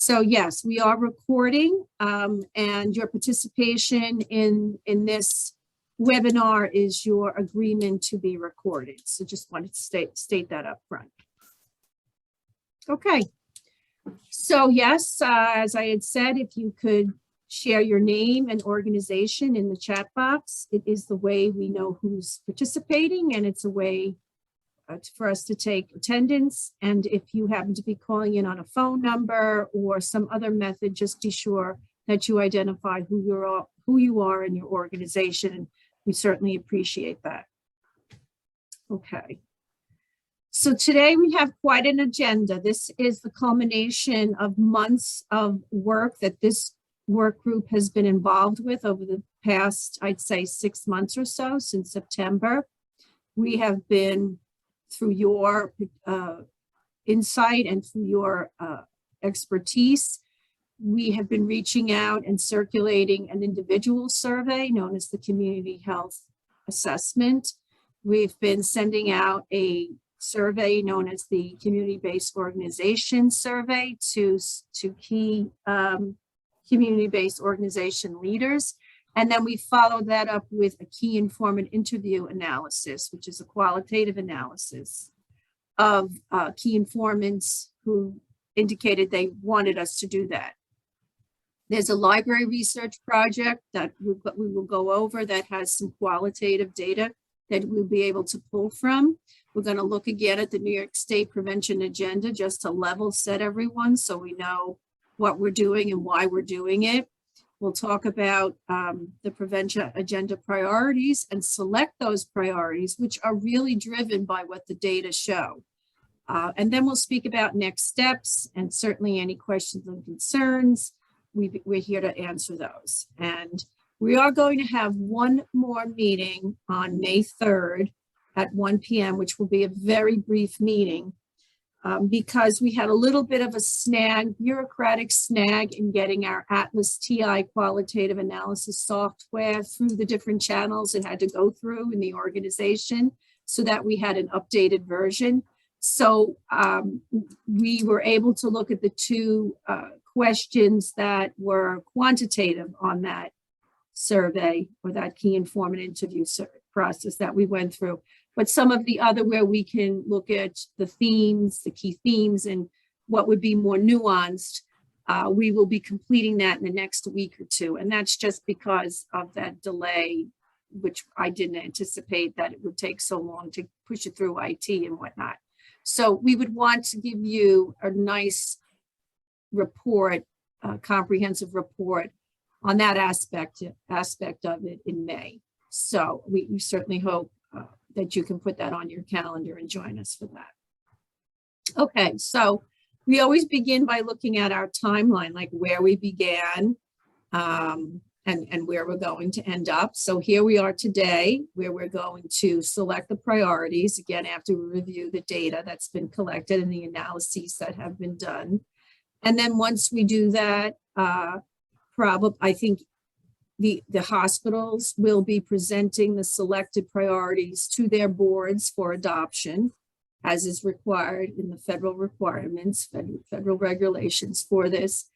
So yes, we are recording, and your participation in this webinar is your agreement to be recorded. So just wanted to state that up front. Okay. So yes, as I had said, if you could share your name and organization in the chat box, it is the way we know who's participating, and it's a way for us to take attendance. And if you happen to be calling in on a phone number or some other method, just be sure that you identify who you are in your organization. And we certainly appreciate that. Okay. So today we have quite an agenda. This is the culmination of months of work that this work group has been involved with over the past, I'd say, 6 months or so, since September. We have been, through your insight and through your expertise, we have been reaching out and circulating an individual survey known as the Community Health Assessment. We've been sending out a survey known as the Community-Based Organization Survey to key community-based organization leaders. And then we followed that up with a key informant interview analysis, which is a qualitative analysis of key informants who indicated they wanted us to do that. There's a library research project that we will go over that has some qualitative data that we'll be able to pull from. We're going to look again at the New York State prevention agenda just to level set everyone so we know what we're doing and why we're doing it. We'll talk about the prevention agenda priorities and select those priorities, which are really driven by what the data show. And then we'll speak about next steps and certainly any questions and concerns. We're here to answer those. And we are going to have one more meeting on May 3rd at 1 p.m., which will be a very brief meeting. Because we had a little bit of a bureaucratic snag in getting our Atlas TI qualitative analysis software through the different channels it had to go through in the organization so that we had an updated version. So we were able to look at the two questions that were quantitative on that survey or that key informant interview process that we went through. But some of the other where we can look at the themes, the key themes, and what would be more nuanced, we will be completing that in the next week or two. And that's just because of that delay, which I didn't anticipate that it would take so long to push it through IT and whatnot. So we would want to give you a nice report, comprehensive report on that aspect of it in May. So we certainly hope that you can put that on your calendar and join us for that. Okay, so we always begin by looking at our timeline, like where we began and where we're going to end up. So here we are today, where we're going to select the priorities, again, after we review the data that's been collected and the analyses that have been done. And then once we do that, I think the hospitals will be presenting the selected priorities to their boards for adoption, as is required in the federal requirements, federal regulations for this.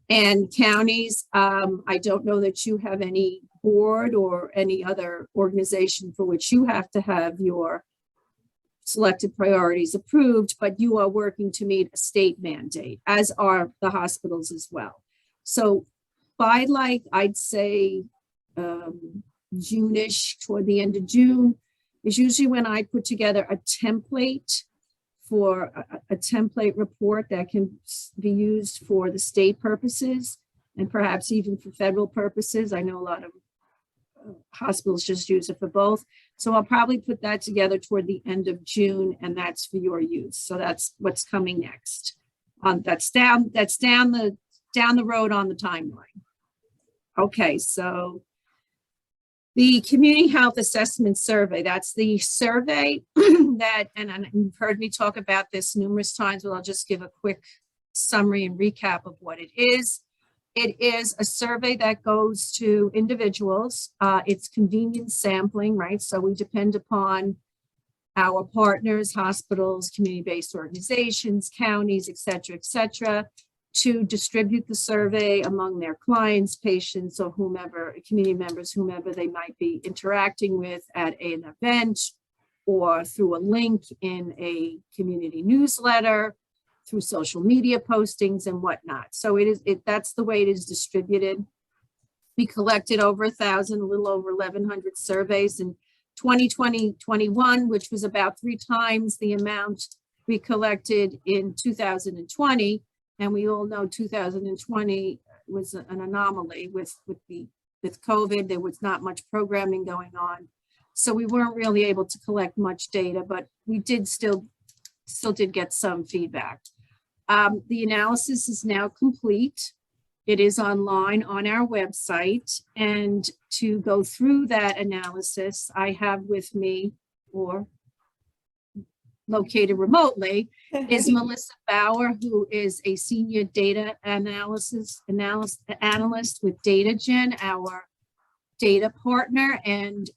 And counties, I don't know that you have any board or any other organization for which you have to have your selected priorities approved, but you are working to meet a state mandate, as are the hospitals as well. So by I'd say June-ish, toward the end of June, is usually when I put together a template for a template report that can be used for the state purposes and perhaps even for federal purposes. I know a lot of hospitals just use it for both. So I'll probably put that together toward the end of June, and that's for your use. So that's what's coming next. That's down the road on the timeline. Okay, so the Community Health Assessment Survey, that's the survey that, and you've heard me talk about this numerous times, but I'll just give a quick summary and recap of what it is. It is a survey that goes to individuals. It's convenience sampling, right? So we depend upon our partners, hospitals, community-based organizations, counties, et cetera, to distribute the survey among their clients, patients, or whomever, community members, whomever they might be interacting with at an event, or through a link in a community newsletter, through social media postings and whatnot. So that's the way it is distributed. We collected over 1,000, a little over 1,100 surveys in 2020-21, which was about 3 times the amount we collected in 2020. And we all know 2020 was an anomaly with COVID. There was not much programming going on. So we weren't really able to collect much data, but we did still did get some feedback. The analysis is now complete. It is online on our website. And to go through that analysis, I have with me, or located remotely, is Melissa Bauer, who is a senior data analyst with DataGen, our data partner. And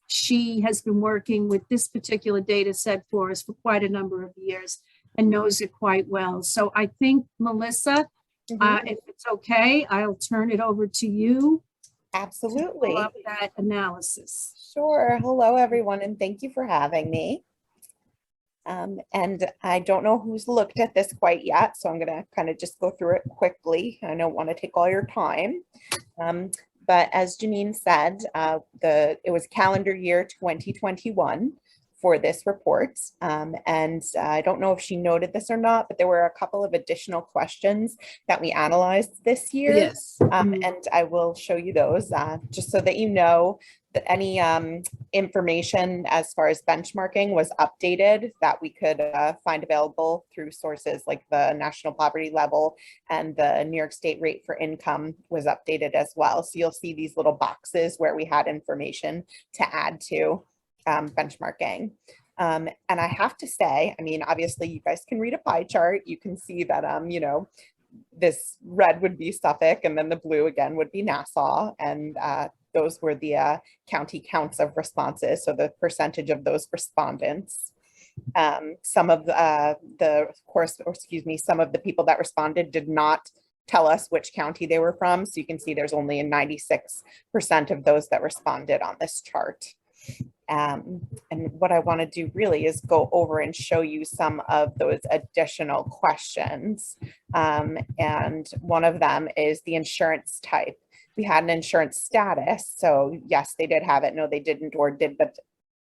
she has been working with this particular data set for us for quite a number of years and knows it quite well. So I think, Melissa, if it's okay, I'll turn it over to you. Absolutely. To pull up that analysis. Sure. Hello, everyone, and thank you for having me. And I don't know who's looked at this quite yet, so I'm going to kind of just go through it quickly. I don't want to take all your time. But as Janine said, it was calendar year 2021 for this report. And I don't know if she noted this or not, but there were a couple of additional questions that we analyzed this year. Yes. And I will show you those just so that you know that any information as far as benchmarking was updated that we could find available through sources like the National Poverty Level, and the New York State rate for income was updated as well. So you'll see these little boxes where we had information to add to benchmarking. And I have to say, I mean, obviously you guys can read a pie chart. You can see that, you know, this red would be Suffolk, and then the blue again would be Nassau. And those were the county counts of responses. So the percentage of those respondents. Some of some of the people that responded did not tell us which county they were from. So you can see there's only a 96% of those that responded on this chart. And what I want to do really is go over and show you some of those additional questions. And one of them is the insurance type. We had an insurance status. So yes, they did have it. No, they didn't, or did, but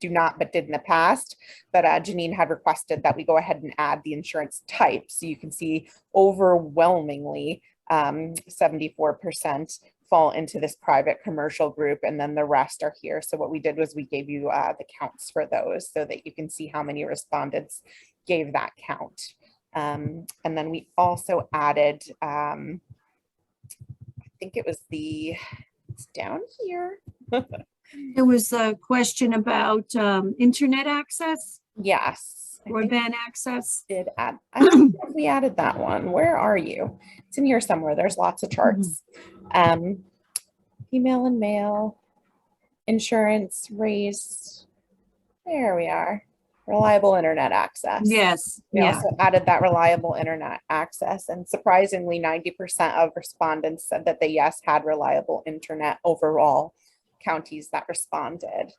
do not, but did in the past. But Janine had requested that we go ahead and add the insurance type. So you can see overwhelmingly 74% fall into this private commercial group, and then the rest are here. So what we did was we gave you the counts for those so that you can see how many respondents gave that count. And then we also added, I think it was it's down here. There was a question about internet access. Yes. Broadband access. Did add, I don't know if we added that one. Where are you? It's in here somewhere. There's lots of charts. Email and mail, insurance, race. There we are. Reliable internet access. Yes. We also added that reliable internet access, and surprisingly 90% of respondents said that they had reliable internet overall, counties that responded.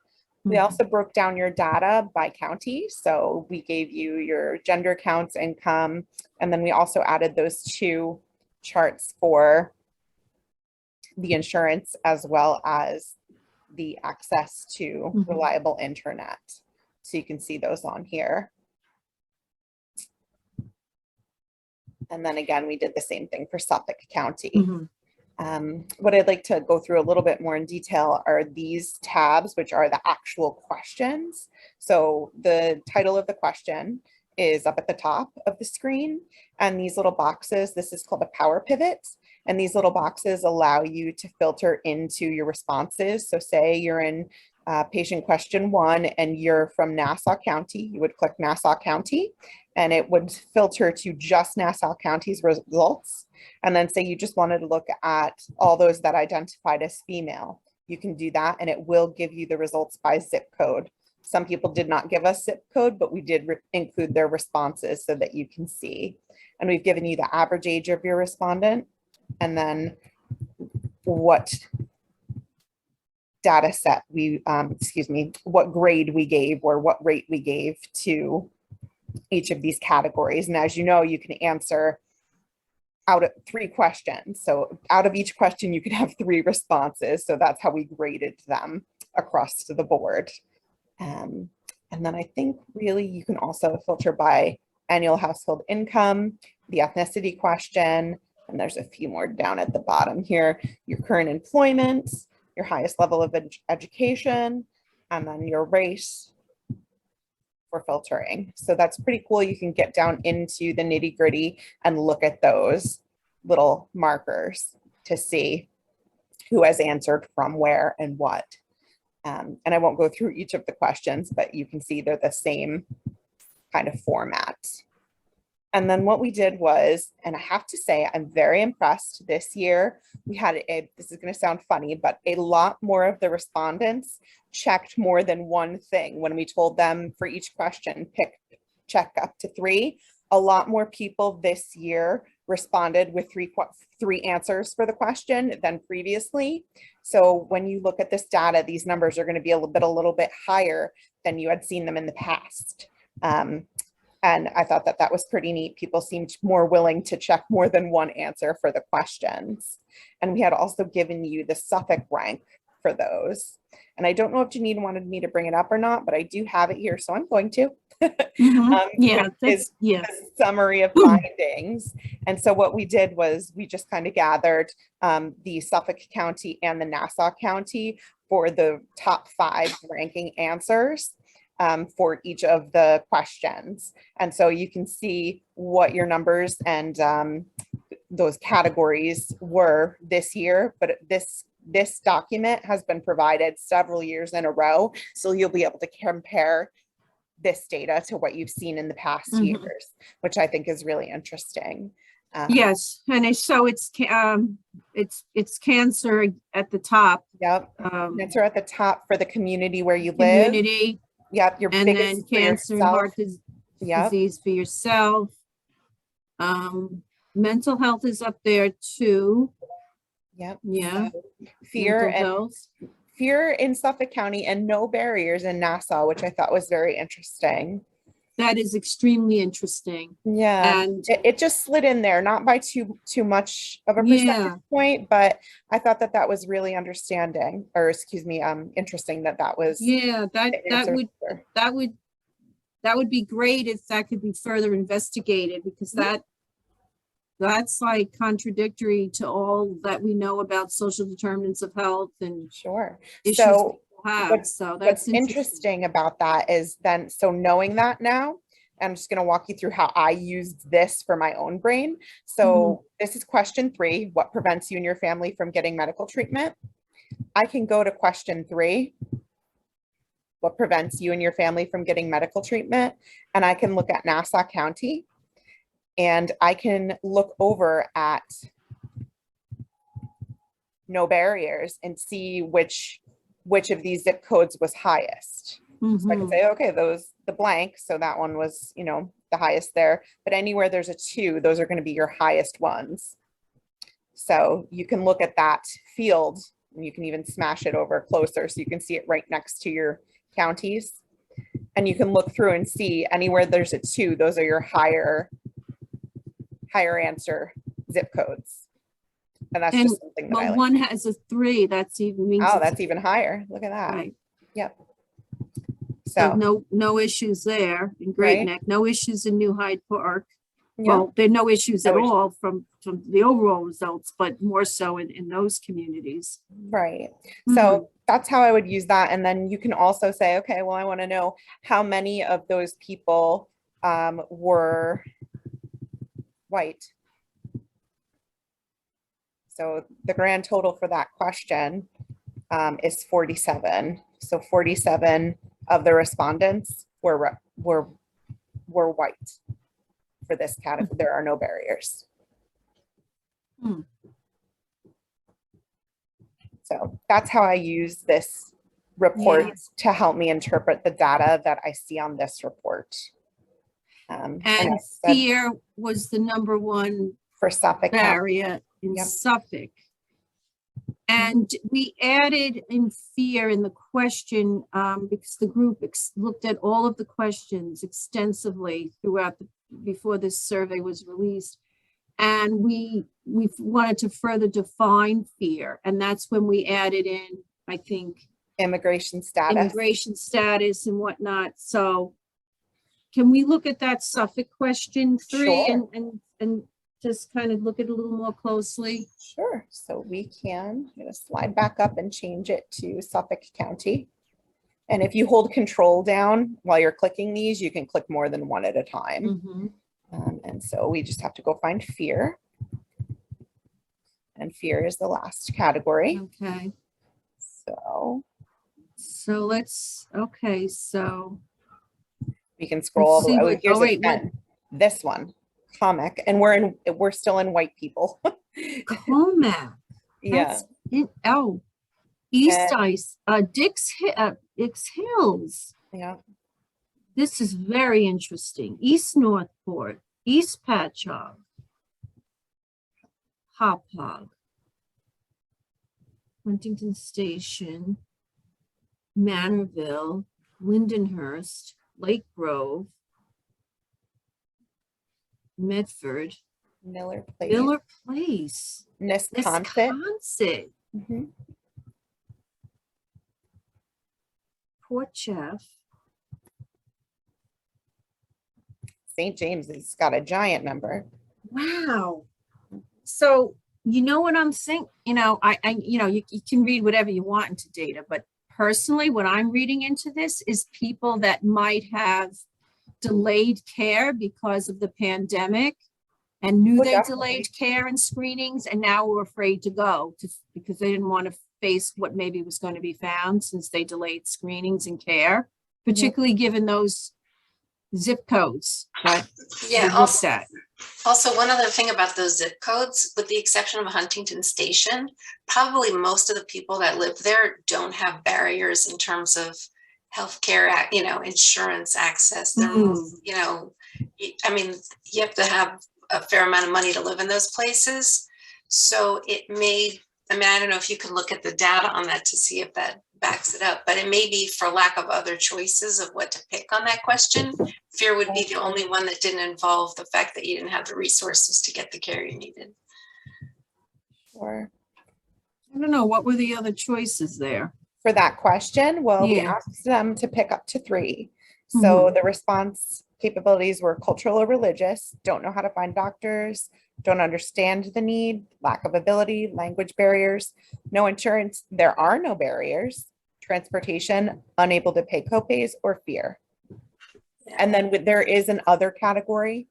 We also broke down your data by county. So we gave you your gender counts, income, and then we also added those 2 charts for the insurance as well as the access to reliable internet. So you can see those on here. And then again, we did the same thing for Suffolk County. What I'd like to go through a little bit more in detail are these tabs, which are the actual questions. So the title of the question is up at the top of the screen, and these little boxes, this is called a power pivot. And these little boxes allow you to filter into your responses. So say you're in patient question 1 and you're from Nassau County, you would click Nassau County, and it would filter to just Nassau County's results. And then say you just wanted to look at all those that identified as female, you can do that, and it will give you the results by zip code Some people did not give us zip code, but we did include their responses so that you can see. And we've given you the average age of your respondent, and then what data set we, what grade we gave or what rate we gave to each of these categories. And as you know, you can answer out of 3 questions. So out of each question, you could have 3 responses. So that's how we graded them across to the board. And then I think really you can also filter by annual household income, the ethnicity question, and there's a few more down at the bottom here, your current employment, your highest level of education, and then your race for filtering. So that's pretty cool. You can get down into the nitty gritty and look at those little markers to see who has answered from where and what. And I won't go through each of the questions, but you can see they're the same kind of format. And then what we did was, and I have to say, I'm very impressed this year. We had this is going to sound funny, but a lot more of the respondents checked more than one thing. When we told them for each question, check up to 3, a lot more people this year responded with three answers for the question than previously. So when you look at this data, these numbers are going to be a little bit higher than you had seen them in the past. And I thought that was pretty neat. People seemed more willing to check more than one answer for the questions. And we had also given you the Suffolk rank for those. And I don't know if Janine wanted me to bring it up or not, but I do have it here, so I'm going to. Yeah, that's yeah. the summary of findings. And so what we did was we just kind of gathered the Suffolk County and the Nassau County for the top 5 ranking answers for each of the questions. And so you can see what your numbers and those categories were this year, but this document has been provided several years in a row. So you'll be able to compare this data to what you've seen in the past years, which I think is really interesting. Yes, and so it's cancer at the top. Yep, cancer at the top for the community where you live. Community. Yep, your and biggest then cancer and heart disease for yourself. Mental health is up there too. Yep. Yeah. So fear in Suffolk County and no barriers in Nassau, which I thought was very interesting. That is extremely interesting. Yeah, and it just slid in there, not by too much of a percentage point, but I thought that was really interesting. That was. Yeah, that would be great if that could be further investigated, because that's like contradictory to all that we know about social determinants of health and issues so people have. So that's what's interesting about that is then, so knowing that now, I'm just going to walk you through how I used this for my own brain. So this is question 3, what prevents you and your family from getting medical treatment? I can go to question 3, what prevents you and your family from getting medical treatment? And I can look at Nassau County, and I can look over at no barriers and see which of these zip codes was highest. So I can say, okay, the blank, so that one was, the highest there, but anywhere there's a 2, those are going to be your highest ones. So you can look at that field, and you can even smash it over closer so you can see it right next to your counties. And you can look through and see anywhere there's a 2, those are your higher answer zip codes. And that's just something that I like. One has a 3, that's even means that's even higher. Look at that. Right. Yep. So no issues there in Great Neck, no issues in New Hyde Park. Yeah. Well, there are no issues at all from the overall results, but more so in those communities. Right. So that's how I would use that. And then you can also say, okay, well, I want to know how many of those people were white. So the grand total for that question is 47. So 47 of the respondents were white for this category. There are no barriers. So that's how I use this reports to help me interpret the data that I see on this report. And I said fear was the number one for Suffolk County. barrier in Yep. Suffolk. And we added in fear in the question because the group looked at all of the questions extensively throughout before this survey was released. And we wanted to further define fear. And that's when we added in, I think, immigration status and whatnot. So can we look at that Suffolk question 3 Sure. and just kind of look at it a little more closely? Sure. So we can, I'm going to slide back up and change it to Suffolk County. And if you hold control down while you're clicking these, you can click more than one at a time. Mm-hmm. And so we just have to go find fear. And fear is the last category. Okay. So let's, okay, so. we can scroll all the way. Let's see Here's what- wait, a 10. This one, comic, and we're still in white people. Comac. Yeah. East And- Ice, Dix Hills. Yeah. This is very interesting. East Northport, East Patchogue, Hauppauge, Huntington Station, Manorville, Lindenhurst, Lake Grove, Medford, Miller Place. Miller Place, Wisconsin. Wisconsin, Mhm. Port Jeff, St. James has got a giant number. wow. So, you know what I'm saying? You know, you can read whatever you want into data, but personally, what I'm reading into this is people that might have delayed care because of the pandemic and knew Oh, they definitely. delayed care and screenings and now were afraid to go because they didn't want to face what maybe was going to be found since they delayed screenings and care, particularly given those zip codes that Yeah, we looked at. also one other thing about those zip codes, with the exception of Huntington Station, probably most of the people that live there don't have barriers in terms of healthcare, insurance access. They're, I mean, you have to have a fair amount of money to live in those places. So it may, I don't know if you can look at the data on that to see if that backs it up, but it may be for lack of other choices of what to pick on that question. Fear would be the only one that didn't involve the fact that you didn't have the resources to get the care you needed. Sure. I don't know, what were the other choices there? For that question, well, we Yeah. asked them to pick up to 3. So the response capabilities were cultural or religious, don't know how to find doctors, don't understand the need, lack of ability, language barriers, no insurance, there are no barriers, transportation, unable to pay copays, or fear. And then there is an other category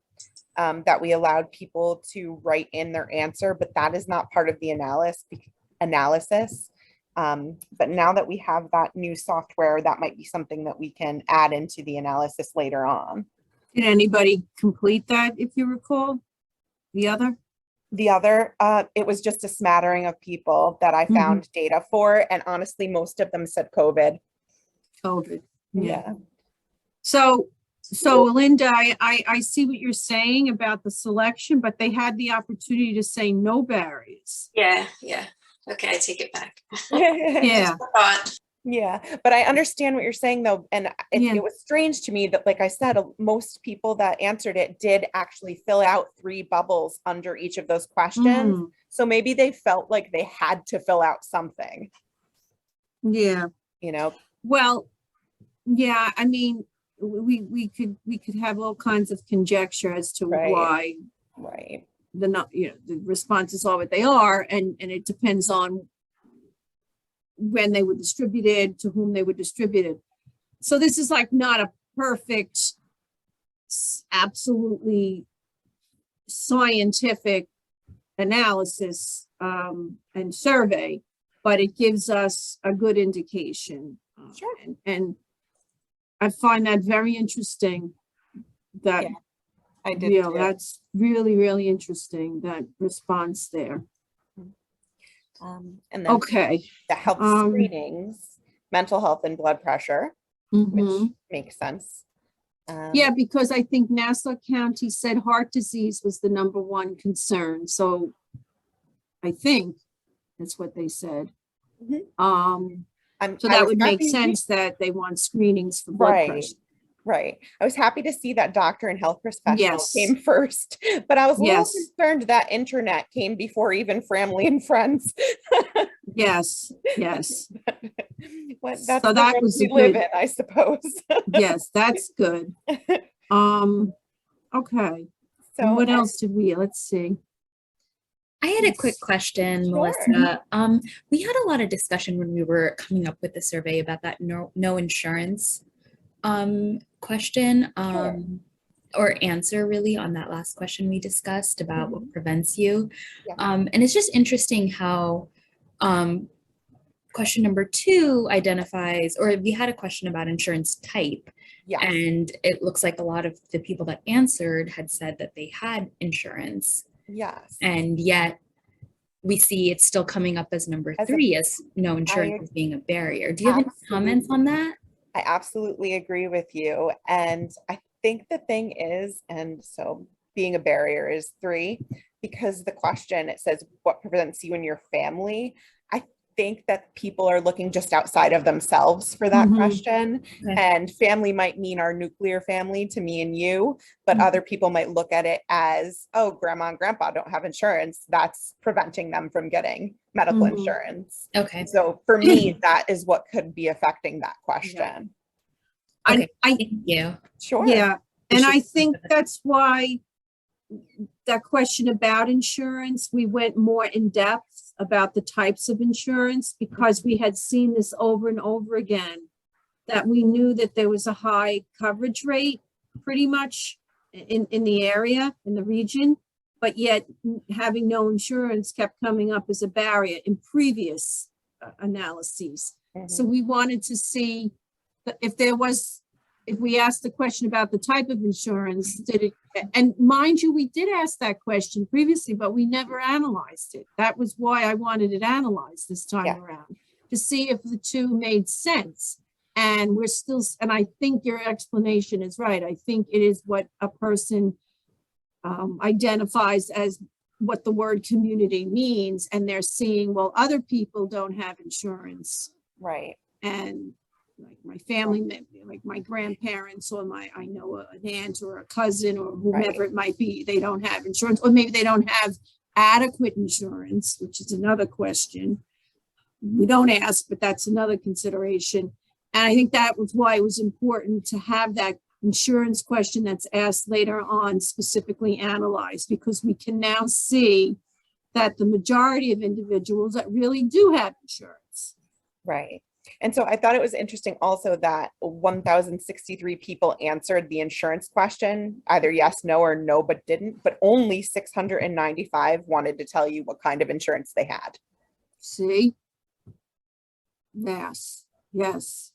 that we allowed people to write in their answer, but that is not part of the analysis. But now that we have that new software, that might be something that we can add into the analysis later on. Did anybody complete that, if you recall? The other? The other, it was just a smattering of people that I found data for. And honestly, most of them said COVID. COVID. Yeah. So Linda, I see what you're saying about the selection, but they had the opportunity to say no barriers. Yeah. Okay, I take it back. Yeah. Yeah, but I understand what you're saying though. And it was strange to me that, like I said, most people that answered it did actually fill out 3 bubbles under each of those questions. So maybe they felt like they had to fill out something. Yeah. Well, yeah, I mean, we could have all kinds of conjecture as to why the responses are what they are, and it depends on when they were distributed, to whom they were distributed. So this is like not a perfect, absolutely scientific analysis and survey, but it gives us a good indication. Sure. And I find that very interesting. That I did. That's really, really interesting, that response there. And then Okay. the health screenings, mental health and blood pressure, Mhm. which makes sense. Yeah, because I think Nassau County said heart disease was the #1 concern. So I think that's what they said. Mhm. So I that was would make happy- sense that they want screenings for blood Right. pressure. Right. I was happy to see that doctor and health professional Yes. came first, but I was a little Yes. concerned that internet came before even family and friends. Yes, yes. That's So the that world was we a live good, in, I suppose. yes, that's good. Okay. And So what else did we, let's see. I had a quick question, Sure. Melissa. We had a lot of discussion when we were coming up with the survey about that no insurance question or answer really on that last question we discussed about what prevents you. Yeah. And it's just interesting how question number 2 identifies, or we had a question about insurance type. Yes. And it looks like a lot of the people that answered had said that they had insurance. Yes. And yet we see it's still coming up as number 3 as no insurance as being a barrier. Do you have any comments on that? I absolutely agree with you. And I think the thing is, and so being a barrier is 3, because the question, it says, what prevents you and your family? I think that people are looking just outside of themselves for that question. Okay. And family might mean our nuclear family to me and you, but other people might look at it as, oh, grandma and grandpa don't have insurance. That's preventing them from getting medical insurance. Okay. So for me, that is what could be affecting that question. Okay. I Thank you. Sure. Yeah, and I think that's why that question about insurance, we went more in depth about the types of insurance, because we had seen this over and over again, that we knew that there was a high coverage rate pretty much in the area, in the region, but yet having no insurance kept coming up as a barrier in previous analyses. So we wanted to see if there was, if we asked the question about the type of insurance, did it, and mind you, we did ask that question previously, but we never analyzed it. That was why I wanted it analyzed this time around, to see if the two made sense. And we're still, and I think your explanation is right. I think it is what a person identifies as what the word community means. And they're seeing, well, other people don't have insurance. Right. And like my family, like my grandparents, or I know an aunt or a cousin or whomever it might be, they don't have insurance, or maybe they don't have adequate insurance, which is another question. We don't ask, but that's another consideration. And I think that was why it was important to have that insurance question that's asked later on specifically analyzed, because we can now see that the majority of individuals that really do have insurance. Right. And so I thought it was interesting also that 1,063 people answered the insurance question, either yes, no, or no, but didn't, but only 695 wanted to tell you what kind of insurance they had. See? Yes, yes.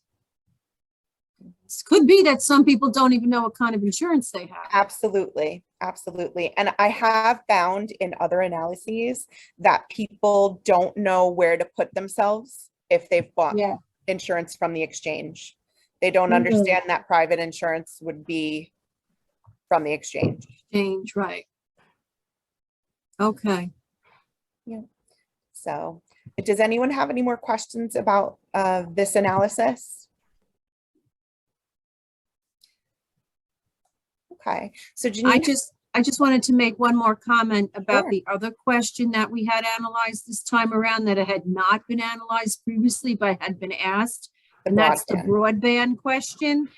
It could be that some people don't even know what kind of insurance they have. Absolutely. Absolutely. And I have found in other analyses that people don't know where to put themselves if they've bought insurance from the exchange. They don't understand that private insurance would be from the exchange. Right. Okay. Yeah. So does anyone have any more questions about this analysis? Okay. So Janine, I just wanted to make one more comment about the other question that we had analyzed this time around that it had not been analyzed previously, but had been asked. And that's the broadband question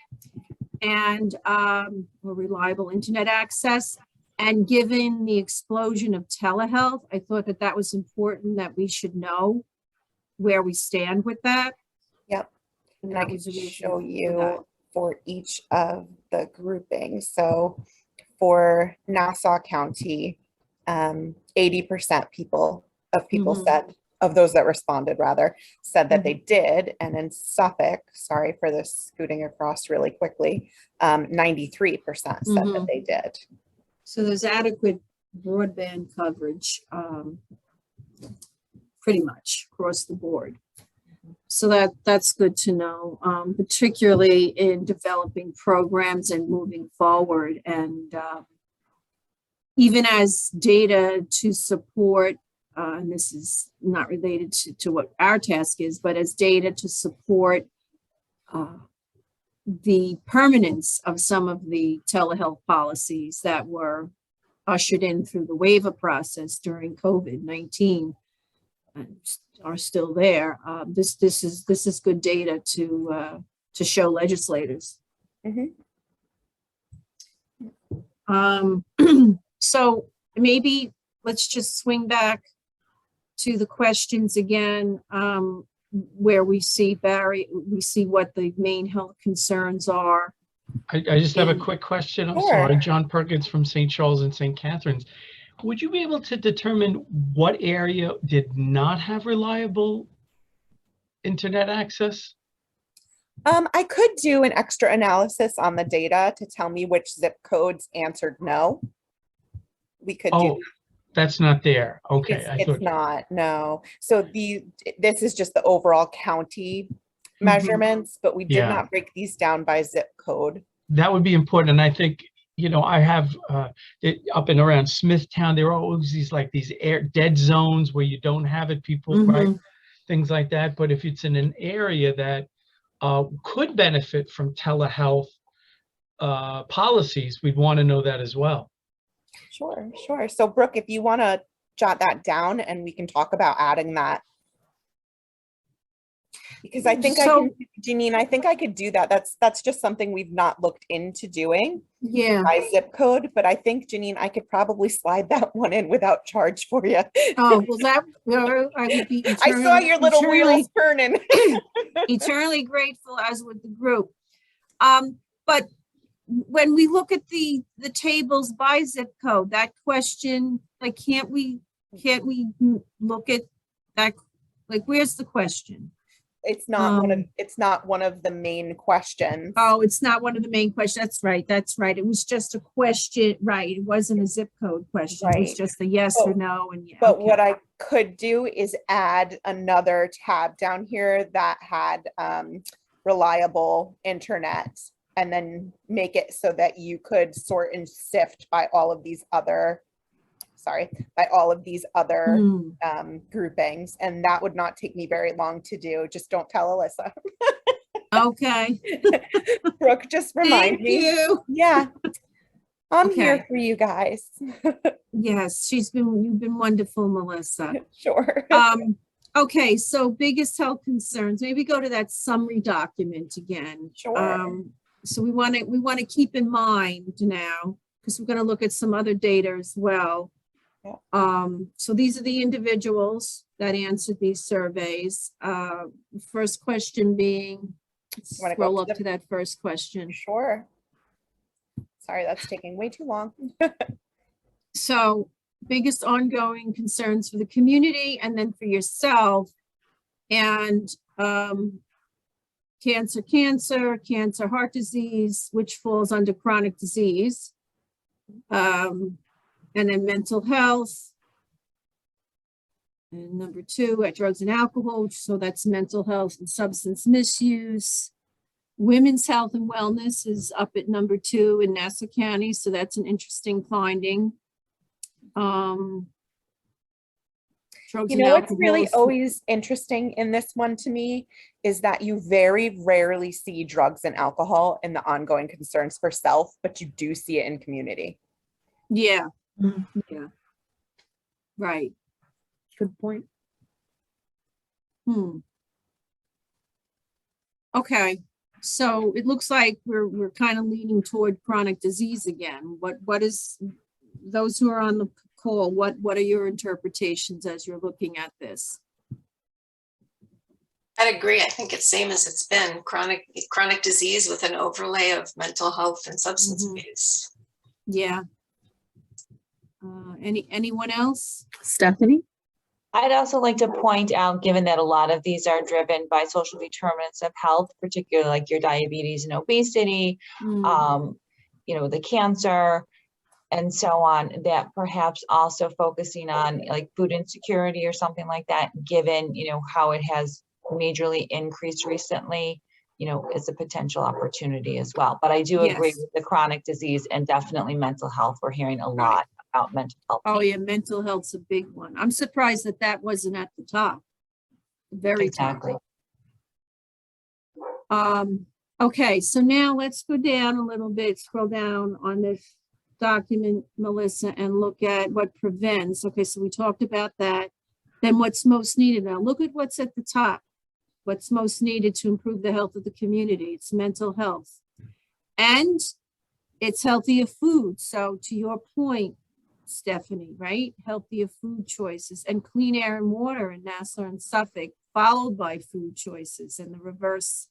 and or reliable internet access. And given the explosion of telehealth, I thought that that was important, that we should know where we stand with that. Yep. And I can show you for each of the groupings. So for Nassau County, 80% said, of those that responded rather, said that they did. And in Suffolk, sorry for this scooting across really quickly, 93% said that they did. So there's adequate broadband coverage pretty much across the board. So that's good to know, particularly in developing programs and moving forward. And even as data to support, and this is not related to what our task is, but as data to support the permanence of some of the telehealth policies that were ushered in through the waiver process during COVID-19 and are still there. This is good data to show legislators. So maybe let's just swing back to the questions again, where we see what the main health concerns are. I just have a quick question. I'm sorry, John Perkins from St. Charles and St. Catharines. Would you be able to determine what area did not have reliable internet access? I could do an extra analysis on the data to tell me which zip codes answered no. We could do. That's not there. Okay. It's not, no. So this is just the overall county measurements, but we did not break these down by zip code. That would be important. And I think, I have up and around Smithtown, there are always these dead zones where you don't have it, people, right? Things like that. But if it's in an area that could benefit from telehealth policies, we'd want to know that as well. Sure. So Brooke, if you want to jot that down and we can talk about adding that. Because I think Janine, I think I could do that. That's just something we've not looked into doing. Yeah. By zip code, but I think Janine, I could probably slide that one in without charge for you. Oh, well, I would be I saw your little wheels turning. Eternally grateful, as with the group. But when we look at the tables by zip code, that question, like, can't we look at that? Like, where's the question? It's not one of the main questions. Oh, it's not one of the main questions. That's right. It was just a question, right? It wasn't a zip code question. Right. It was just a yes or no. And but what I could do is add another tab down here that had reliable internet, and then make it so that you could sort and sift by all of these other groupings, and that would not take me very long to do. Just don't tell Alyssa. Okay. Brooke, just remind me. Thank you. Yeah. I'm here for you guys. Yes, you've been wonderful, Melissa. Sure. Okay, so biggest health concerns. Maybe go to that summary document again. Sure. So we want to keep in mind now, because we're going to look at some other data as well. Yeah. So these are the individuals that answered these surveys. First question being, scroll up to that first question. Sure. Sorry, that's taking way too long. So biggest ongoing concerns for the community and then for yourself, and cancer, heart disease, which falls under chronic disease, and then mental health. And number 2, at drugs and alcohol, so that's mental health and substance misuse. Women's health and wellness is up at number 2 in Nassau County, so that's an interesting finding. What's really always interesting in this one to me is that you very rarely see drugs and alcohol in the ongoing concerns for self, but you do see it in community. Yeah. Yeah. Right. Good point. Okay. So it looks like we're kind of leaning toward chronic disease again. What is, those who are on the call, what are your interpretations as you're looking at this? I'd agree. I think it's same as it's been, chronic disease with an overlay of mental health and substance abuse. Yeah. Anyone else? Stephanie? I'd also like to point out, given that a lot of these are driven by social determinants of health, particularly like your diabetes and obesity, the cancer and so on, that perhaps also focusing on like food insecurity or something like that, given, how it has majorly increased recently, you know, is a potential opportunity as well. But I do agree Yes. with the chronic disease and definitely mental health. We're hearing a lot about mental health. Oh, yeah, mental health's a big one. I'm surprised that that wasn't at the top. Very top. Exactly. Okay, so now let's go down a little bit, scroll down on this document, Melissa, and look at what prevents. Okay, so we talked about that. Then what's most needed now? Look at what's at the top. What's most needed to improve the health of the community? It's mental health. And it's healthier food. So to your point, Stephanie, right? Healthier food choices and clean air and water in Nassau and Suffolk, followed by food choices, and the reverse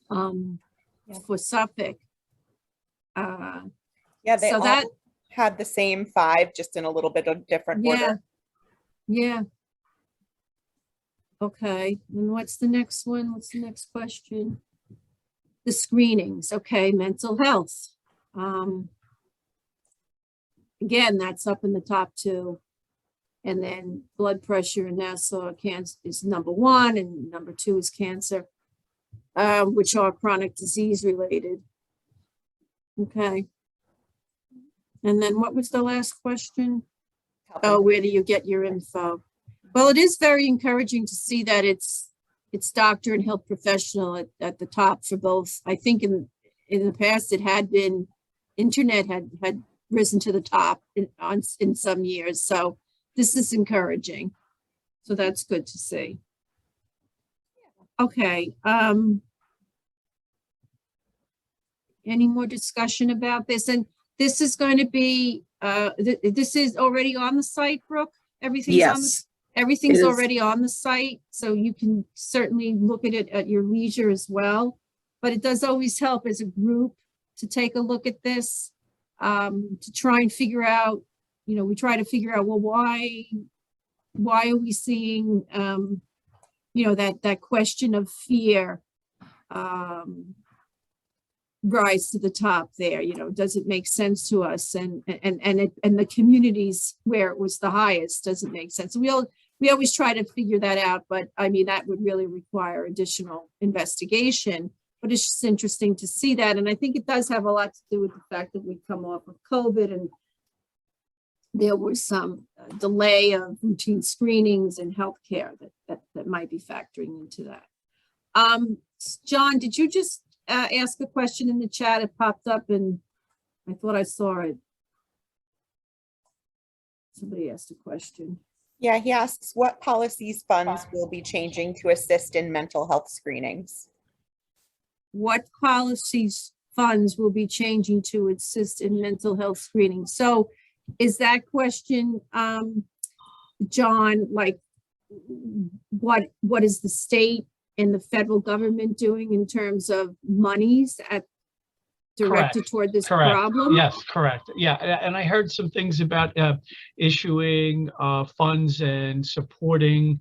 for Suffolk. Yeah, they So all that- had the same 5, just in a little bit of different order. Yeah. Okay, and what's the next one? What's the next question? The screenings, okay, mental health. Again, that's up in the top 2. And then blood pressure in Nassau cancer is number 1, and number 2 is cancer, which are chronic disease related. Okay. And then what was the last question? Oh, where do you get your info? Well, it is very encouraging to see that it's doctor and health professional at the top for both. I think in the past it had been, internet had risen to the top in some years. So this is encouraging. So that's good to see. Okay. Any more discussion about this? And this is going to be, this is already on the site, Brooke? Everything's on the, Yes, everything's it is. already on the site, so you can certainly look at it at your leisure as well. But it does always help as a group to take a look at this, to try and figure out, you know, we try to figure out, well, why are we seeing, you know, that question of fear, rise to the top there, you know, does it make sense to us? And the communities where it was the highest doesn't make sense. We always try to figure that out, but I mean, that would really require additional investigation, but it's just interesting to see that. And I think it does have a lot to do with the fact that we come off of COVID and there was some delay of routine screenings and healthcare that might be factoring into that. John, did you just ask a question in the chat? It popped up and I thought I saw it. Somebody asked a question. Yeah, he asks what policies funds will be changing to assist in mental health screenings. What policies funds will be changing to assist in mental health screening? So is that question, John, like what is the state and the federal government doing in terms of monies directed toward this problem? Yes, correct. Yeah, and I heard some things about issuing funds and supporting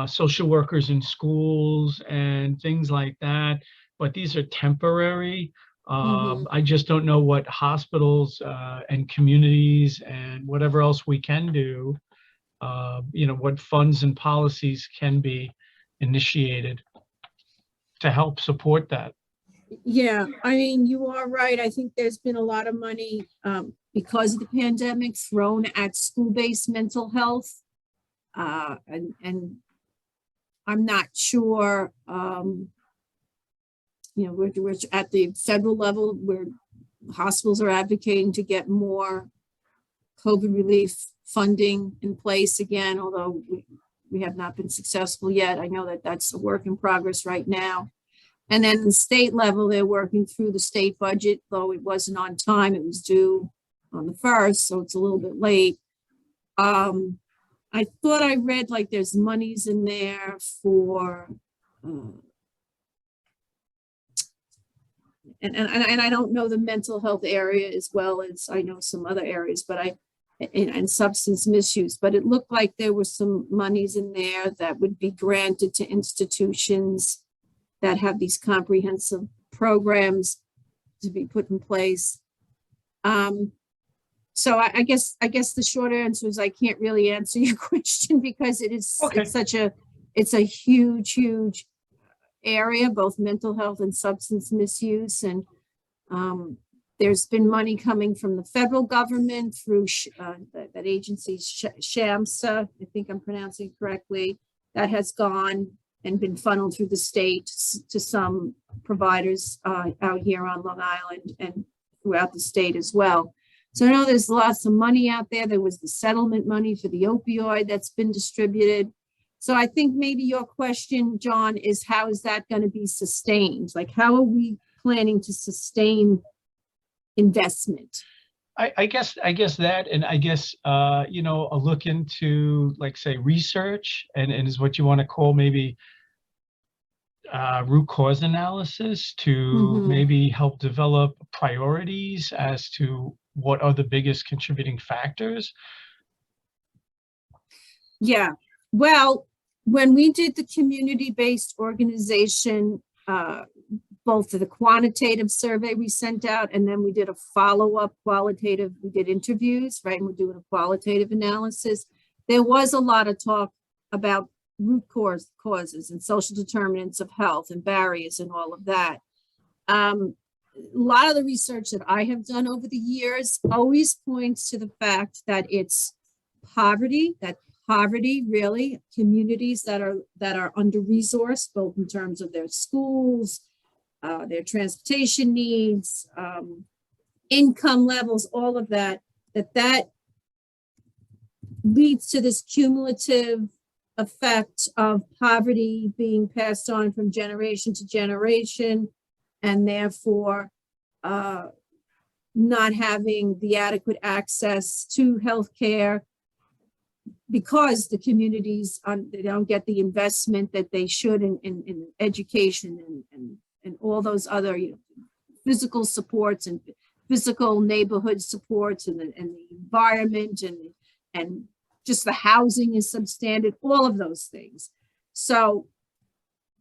social workers in schools and things like that, but these are temporary. I just don't know what hospitals and communities and whatever else we can do, you know, what funds and policies can be initiated to help support that. Yeah, I mean, you are right. I think there's been a lot of money because of the pandemic thrown at school-based mental health. And I'm not sure, you know, we're at the federal level where hospitals are advocating to get more COVID relief funding in place again, although we have not been successful yet. I know that that's a work in progress right now. And then the state level, they're working through the state budget, though it wasn't on time. It was due on the 1st, so it's a little bit late. I thought I read like there's monies in there for, and I don't know the mental health area as well as I know some other areas, but and substance misuse, but it looked like there was some monies in there that would be granted to institutions that have these comprehensive programs to be put in place. So I guess the short answer is I can't really answer your question because it's such a it's a huge, huge area, both mental health and substance misuse. And there's been money coming from the federal government through that agency, SHAMSA, I think I'm pronouncing it correctly, that has gone and been funneled through the state to some providers out here on Long Island and throughout the state as well. So I know there's lots of money out there. There was the settlement money for the opioid that's been distributed. So I think maybe your question, John, is how is that going to be sustained? Like, how are we planning to sustain investment? I guess that, and I guess, you know, a look into, like, say, research and is what you want to call maybe root cause analysis to maybe help develop priorities as to what are the biggest contributing factors. Yeah, well, when we did the community-based organization, both the quantitative survey we sent out, and then we did a follow-up qualitative, we did interviews, right? And we're doing a qualitative analysis. There was a lot of talk about root causes and social determinants of health and barriers and all of that. A lot of the research that I have done over the years always points to the fact that it's poverty, really, communities that are under-resourced, both in terms of their schools, their transportation needs, income levels, all of that leads to this cumulative effect of poverty being passed on from generation to generation, and therefore not having the adequate access to healthcare because the communities they don't get the investment that they should in education and all those other, you know, physical supports and physical neighborhood supports and the environment and just the housing is substandard, all of those things. So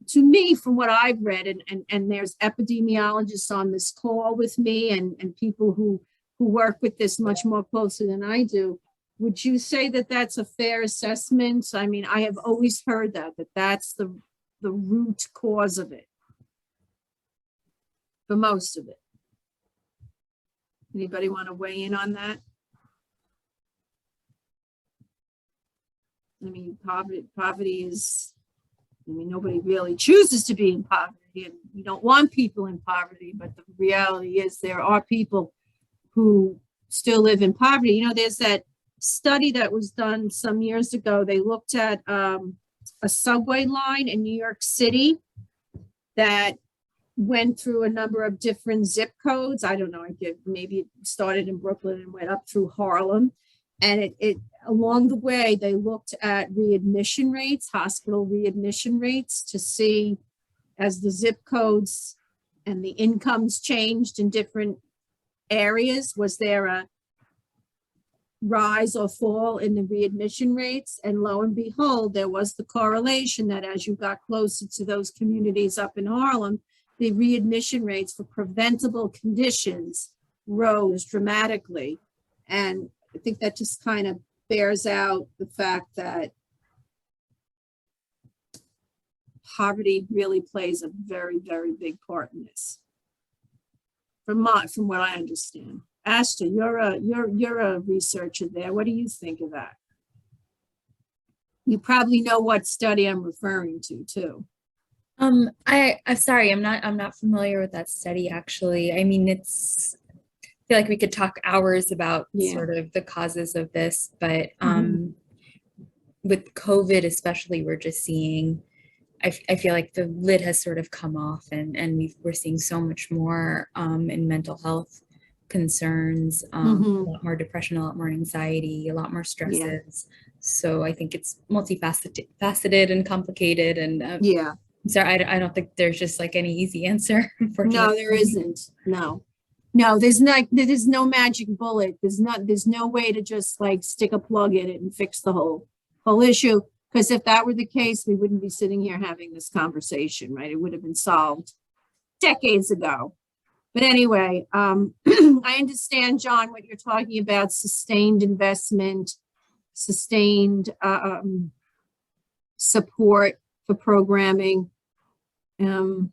to me, from what I've read, and there's epidemiologists on this call with me and people who work with this much more closely than I do, would you say that that's a fair assessment? I mean, I have always heard that that's the root cause of it, for most of it. Anybody want to weigh in on that? I mean, poverty is, I mean, nobody really chooses to be in poverty, and we don't want people in poverty, but the reality is there are people who still live in poverty. You know, there's that study that was done some years ago. They looked at a subway line in New York City that went through a number of different zip codes. I don't know, maybe it started in Brooklyn and went up through Harlem. And it along the way, they looked at readmission rates, hospital readmission rates, to see as the zip codes and the incomes changed in different areas, was there a rise or fall in the readmission rates? And lo and behold, there was the correlation that as you got closer to those communities up in Harlem, the readmission rates for preventable conditions rose dramatically. And I think that just kind of bears out the fact that poverty really plays a very, very big part in this. From what I understand. Asta, you're a researcher there. What do you think of that? You probably know what study I'm referring to too. I'm sorry, I'm not familiar with that study actually. I mean, I feel like we could talk hours about sort of the causes of this, but with COVID especially, we're just seeing, I feel like the lid has sort of come off, and we're seeing so much more in mental health concerns, a lot more depression, a lot more anxiety, a lot more stresses. So I think it's multifaceted and comcomplicated, and I'm sorry, I don't think there's just like any easy answer. Unfortunately. No, there isn't. No, there's no magic bullet. There's no way to just like stick a plug in it and fix the whole issue. Because if that were the case, we wouldn't be sitting here having this conversation, right? It would have been solved decades ago. But anyway, I understand, John, what you're talking about: sustained investment, sustained support for programming. And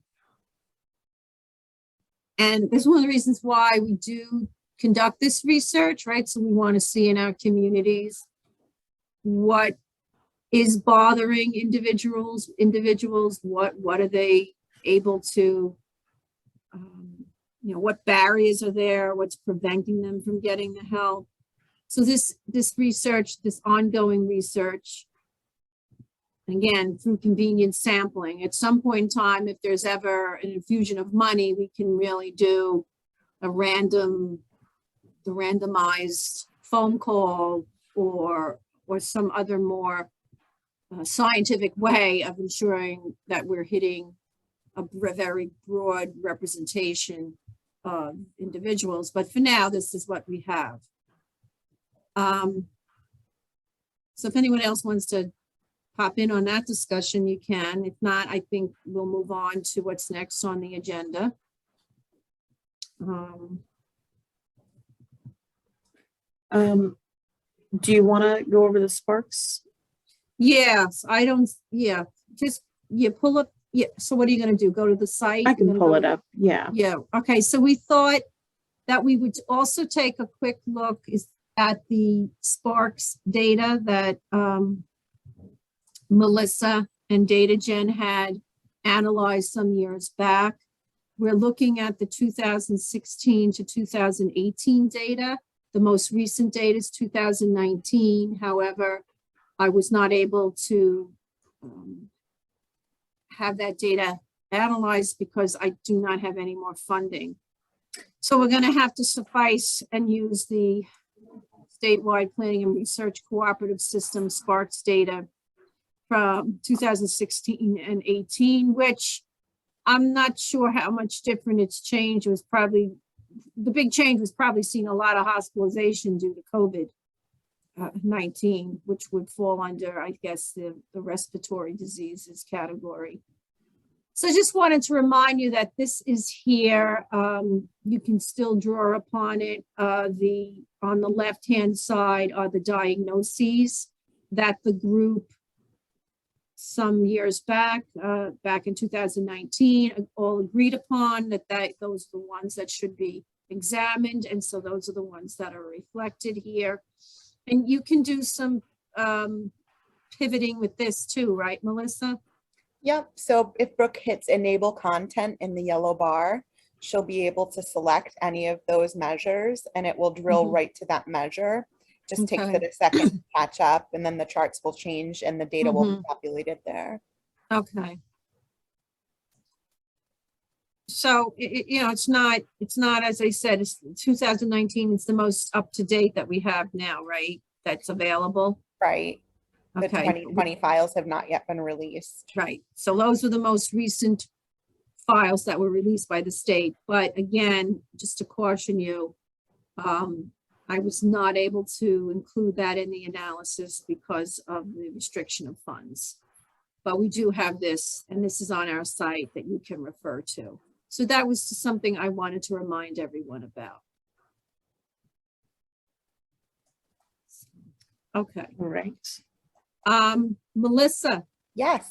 this is one of the reasons why we do conduct this research, right? So we want to see in our communities what is bothering individuals, what are they able to, what barriers are there, what's preventing them from getting the help. So this research, this ongoing research, again, through convenient sampling, at some point in time, if there's ever an infusion of money, we can really do the randomized phone call or some other more scientific way of ensuring that we're hitting a very broad representation of individuals. But for now, this is what we have. So if anyone else wants to pop in on that discussion, you can. If not, I think we'll move on to what's next on the agenda. Do you want to go over the Sparks? Yes, just pull up. Yeah, so what are you going to do? Go to the site? I can pull it up. Yeah. Yeah. Okay. So we thought that we would also take a quick look at the Sparks data that Melissa and DataGen had analyzed some years back. We're looking at the 2016 to 2018 data. The most recent data is 2019. However, I was not able to have that data analyzed because I do not have any more funding. So we're going to have to suffice and use the statewide planning and research cooperative system Sparks data from 2016 and 18, which I'm not sure how much different it's changed. It was probably, the big change was probably seeing a lot of hospitalization due to COVID-19, which would fall under, I guess, the respiratory diseases category. So I just wanted to remind you that this is here. You can still draw upon it. On the left-hand side are the diagnoses that the group some years back in 2019, all agreed upon that those are the ones that should be examined. And so those are the ones that are reflected here. And you can do some pivoting with this too, right, Melissa? Yep. So if Brooke hits enable content in the yellow bar, she'll be able to select any of those measures and it will drill right to that measure. Just takes it a second to catch up, and then the charts will change and the data will be populated there. Okay. So, it's not, as I said, it's 2019. It's the most up to date that we have now, right? That's available. Right. The Okay. 2020 files have not yet been released. Right. So those are the most recent files that were released by the state. But again, just to caution you, I was not able to include that in the analysis because of the restriction of funds. But we do have this, and this is on our site that you can refer to. So that was something I wanted to remind everyone about. Okay. All right. Melissa, Yes.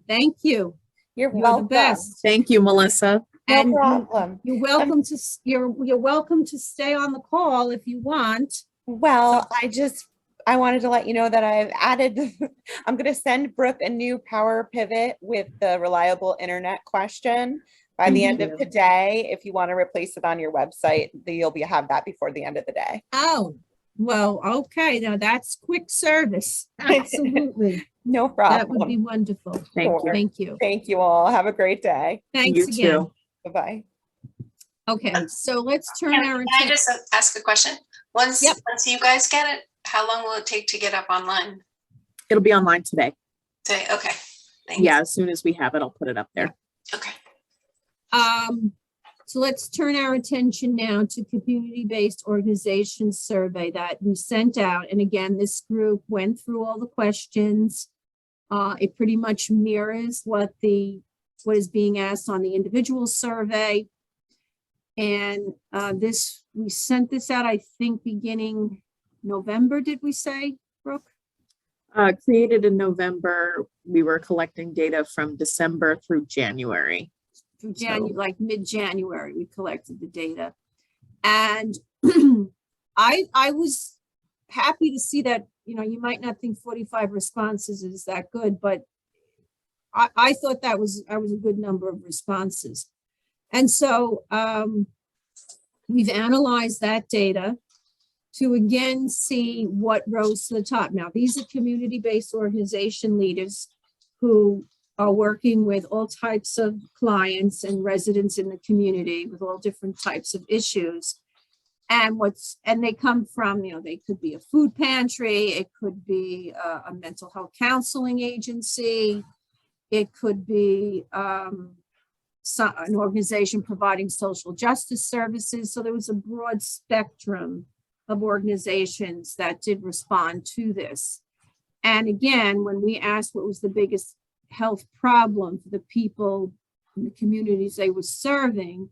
thank you. You're You're welcome. the best. Thank you, Melissa. No And problem. you're welcome to you're welcome to stay on the call if you want. Well, I wanted to let you know that I've added, I'm going to send Brooke a new power pivot with the reliable internet question by the end of today. If you want to replace it on your website, you'll have that before the end of the day. Oh, well, okay. Now that's quick service. Absolutely. No problem. That would be wonderful. Thank you. Thank you. Thank you all. Have a great day. Thanks You again. too. Bye-bye. Okay, so let's turn Can our I attention. just ask a question? Once you guys get it, how long will it take to get up online? It'll be online today. Okay. Thanks. Yeah, as soon as we have it, I'll put it up there. Okay. So let's turn our attention now to community-based organization survey that we sent out. And again, this group went through all the questions. It pretty much mirrors what is being asked on the individual survey. And we sent this out, I think, beginning November, did we say, Brooke? Created in November, we were collecting data from December through January. From So- January, like mid-January, we collected the data. And I was happy to see that, you might not think 45 responses is that good, but I thought that was a good number of responses. And so we've analyzed that data to again see what rose to the top. Now, these are community-based organization leaders who are working with all types of clients and residents in the community with all different types of issues. And they come from, they could be a food pantry, it could be a mental health counseling agency, it could be an organization providing social justice services. So there was a broad spectrum of organizations that did respond to this. And again, when we asked what was the biggest health problem for the people in the communities they were serving,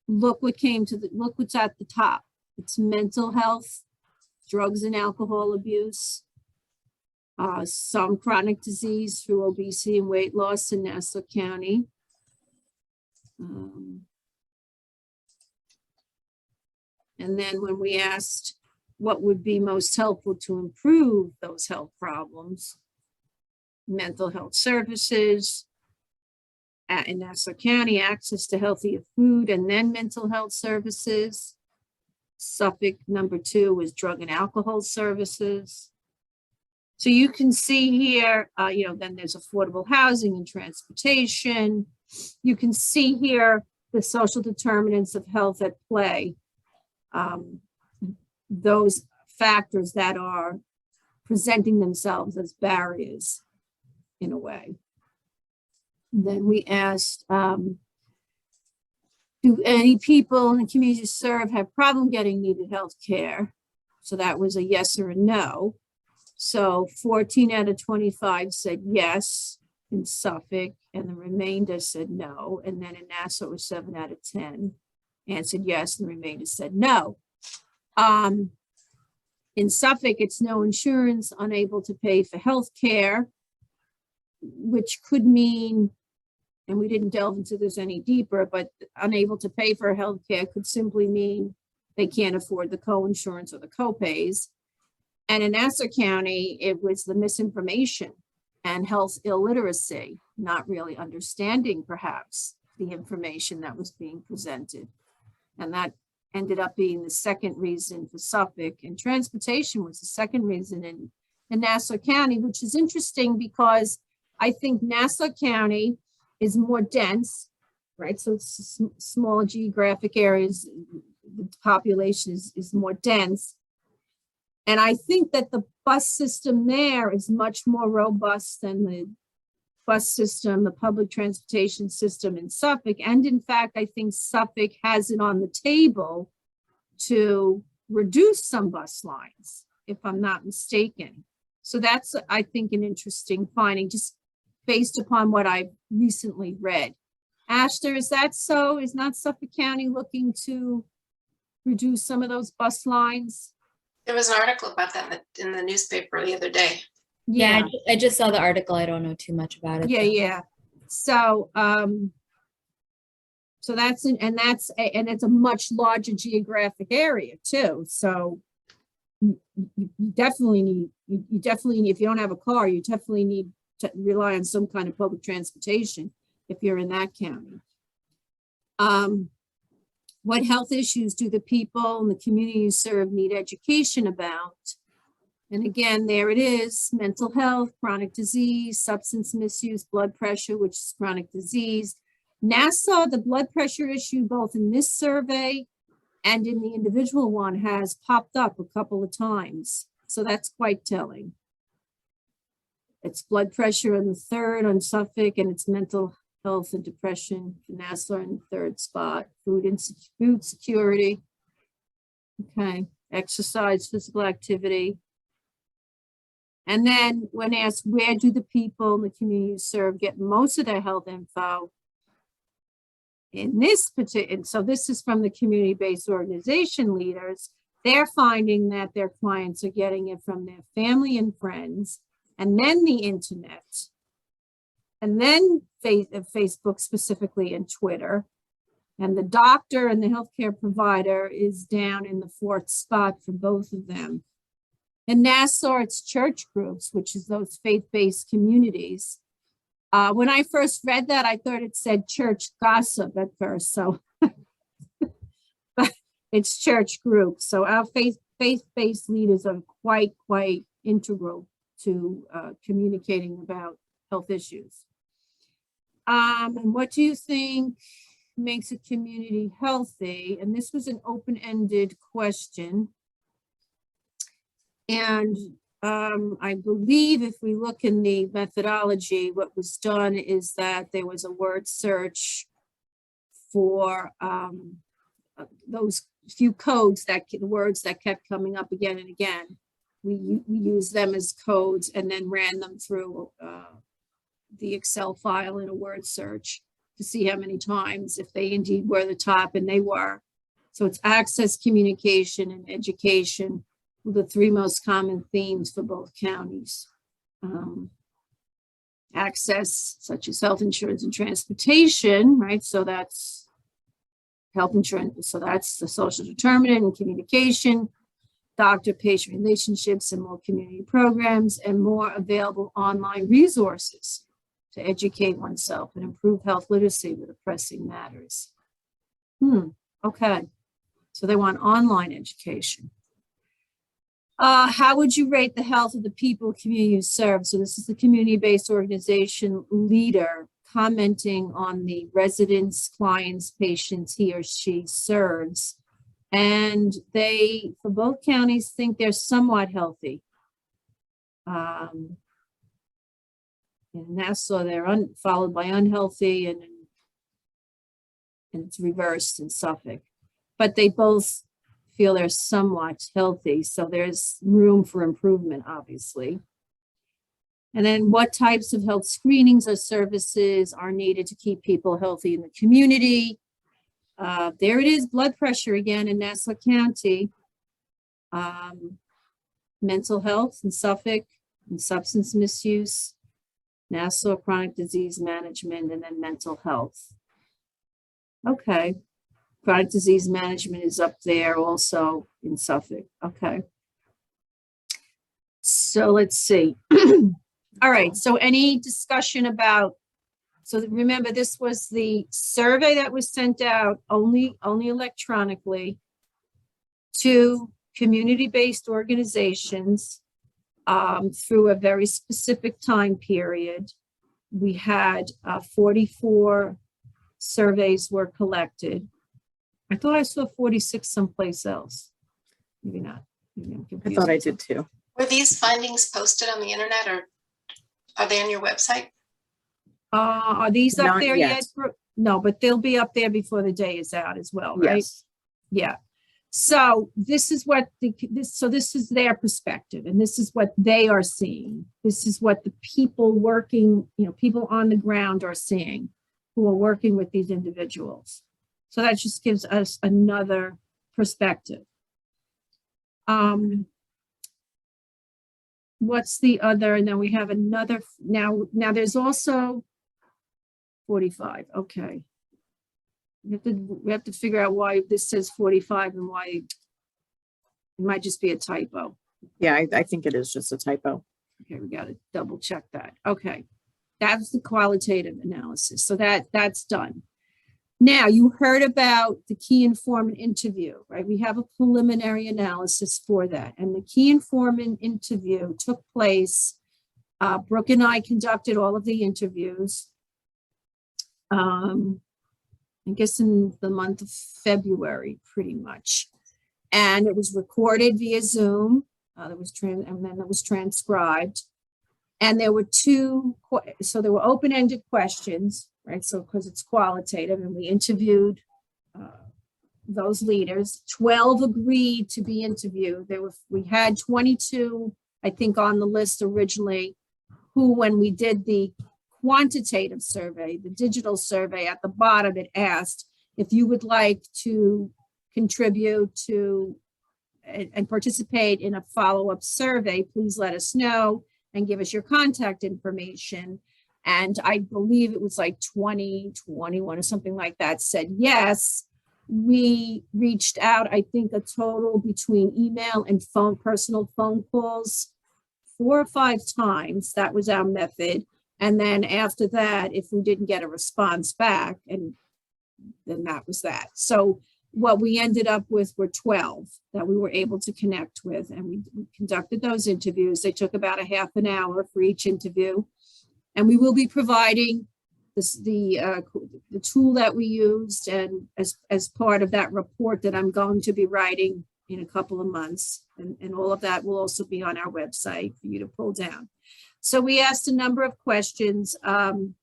look what's at the top. It's mental health, drugs and alcohol abuse, some chronic disease through obesity and weight loss in Nassau County. And then when we asked what would be most helpful to improve those health problems, mental health services in Nassau County, access to healthier food, and then mental health services. Suffolk, number 2 was drug and alcohol services. So you can see here, then there's affordable housing and transportation. You can see here the social determinants of health at play. Those factors that are presenting themselves as barriers in a way. And then we asked, do any people in the community served have problem getting needed health care? So that was a yes or a no. So 14 out of 25 said yes in Suffolk, and the remainder said no. And then in Nassau, it was 7 out of 10 answered yes, and the remainder said no. In Suffolk, it's no insurance, unable to pay for health care, which could mean, and we didn't delve into this any deeper, but unable to pay for health care could simply mean they can't afford the co-insurance or the co-pays. And in Nassau County, it was the misinformation and health illiteracy, not really understanding perhaps the information that was being presented. And that ended up being the second reason for Suffolk, and transportation was the second reason in Nassau County, which is interesting because I think Nassau County is more dense, right? So it's smaller geographic areas, the population is more dense. And I think that the bus system there is much more robust than the bus system, the public transportation system in Suffolk. And in fact, I think Suffolk has it on the table to reduce some bus lines, if I'm not mistaken. So that's, I think, an interesting finding, just based upon what I've recently read. Ashton, is that so? Is not Suffolk County looking to reduce some of those bus lines? There was an article about that in the newspaper the other day. Yeah, I just saw the article. I don't know too much about it. Yeah. So, so that's and it's a much larger geographic area too. So you definitely need, if you don't have a car, you definitely need to rely on some kind of public transportation if you're in that county. What health issues do the people in the community you serve need education about? And again, there it is: mental health, chronic disease, substance misuse, blood pressure, which is chronic disease. Nassau, the blood pressure issue, both in this survey and in the individual one, has popped up a couple of times. So that's quite telling. It's blood pressure in the third on Suffolk, and it's mental health and depression for Nassau in the third spot. Food security. Okay, exercise, physical activity. And then when asked, where do the people in the community you serve get most of their health info? In this particular, and so this is from the community-based organization leaders, they're finding that their clients are getting it from their family and friends, and then the internet, and then Facebook specifically and Twitter. And the doctor and the healthcare provider is down in the fourth spot for both of them. In Nassau, it's church groups, which is those faith-based communities. When I first read that, I thought it said church gossip at first, so but it's church groups. So our faith-based leaders are quite integral to communicating about health issues. And what do you think makes a community healthy? And this was an open-ended question. And I believe if we look in the methodology, what was done is that there was a word search for those few codes, that the words that kept coming up again and again. We used them as codes and then ran them through the Excel file in a word search to see how many times, if they indeed were the top, and they were. So it's access, communication, and education, the three most common themes for both counties. Access, such as health insurance and transportation, right? So that's health insurance. So that's the social determinant and communication, doctor-patient relationships, and more community programs, and more available online resources to educate oneself and improve health literacy with the pressing matters. Okay. So they want online education. How would you rate the health of the people community you serve? So this is the community-based organization leader commenting on the residents, clients, patients he or she serves. And they, for both counties, think they're somewhat healthy. In Nassau, they're followed by unhealthy, and it's reversed in Suffolk. But they both feel they're somewhat healthy, so there's room for improvement, obviously. And then what types of health screenings or services are needed to keep people healthy in the community? There it is, blood pressure again in Nassau County. Mental health in Suffolk, and substance misuse, Nassau chronic disease management, and then mental health. Okay. Chronic disease management is up there also in Suffolk. Okay. So let's see. All right. So any discussion about, so remember, this was the survey that was sent out only electronically to community-based organizations through a very specific time period. We had 44 surveys were collected. I thought I saw 46 someplace else. Maybe not. Maybe I'm I confused. thought I did too. Were these findings posted on the internet, or are they on your website? Are these up Not there yet. yet? No, but they'll be up there before the day is out as well, right? Yes. Yeah. So this is what this is their perspective, and this is what they are seeing. This is what the people working, people on the ground are seeing, who are working with these individuals. So that just gives us another perspective. What's the other? And then we have another. Now there's also 45. Okay. We have to figure out why this says 45 and why it might just be a typo. Yeah, I think it is just a typo. Okay, we got to double check that. Okay, that's the qualitative analysis. So that's done. Now, you heard about the key informant interview, right? We have a preliminary analysis for that. And the key informant interview took place. Brooke and I conducted all of the interviews. I guess in the month of February, pretty much. And it was recorded via Zoom. And then it was transcribed. And there were so there were open-ended questions, right? So because it's qualitative, and we interviewed those leaders. 12 agreed to be interviewed. We had 22, I think, on the list originally, who, when we did the quantitative survey, the digital survey, at the bottom, it asked if you would like to contribute to and participate in a follow-up survey, please let us know. and give us your contact information. And I believe it was like 20, 21 or something like that said yes. We reached out, I think a total between email and phone, personal phone calls, 4 or 5 times. That was our method. And then after that, if we didn't get a response back, and then that was that. So what we ended up with were 12 that we were able to connect with, and we conducted those interviews. They took about a half an hour for each interview. And we will be providing this, the tool that we used, and as part of that report that I'm going to be writing in a couple of months. And all of that will also be on our website for you to pull down. So we asked a number of questions and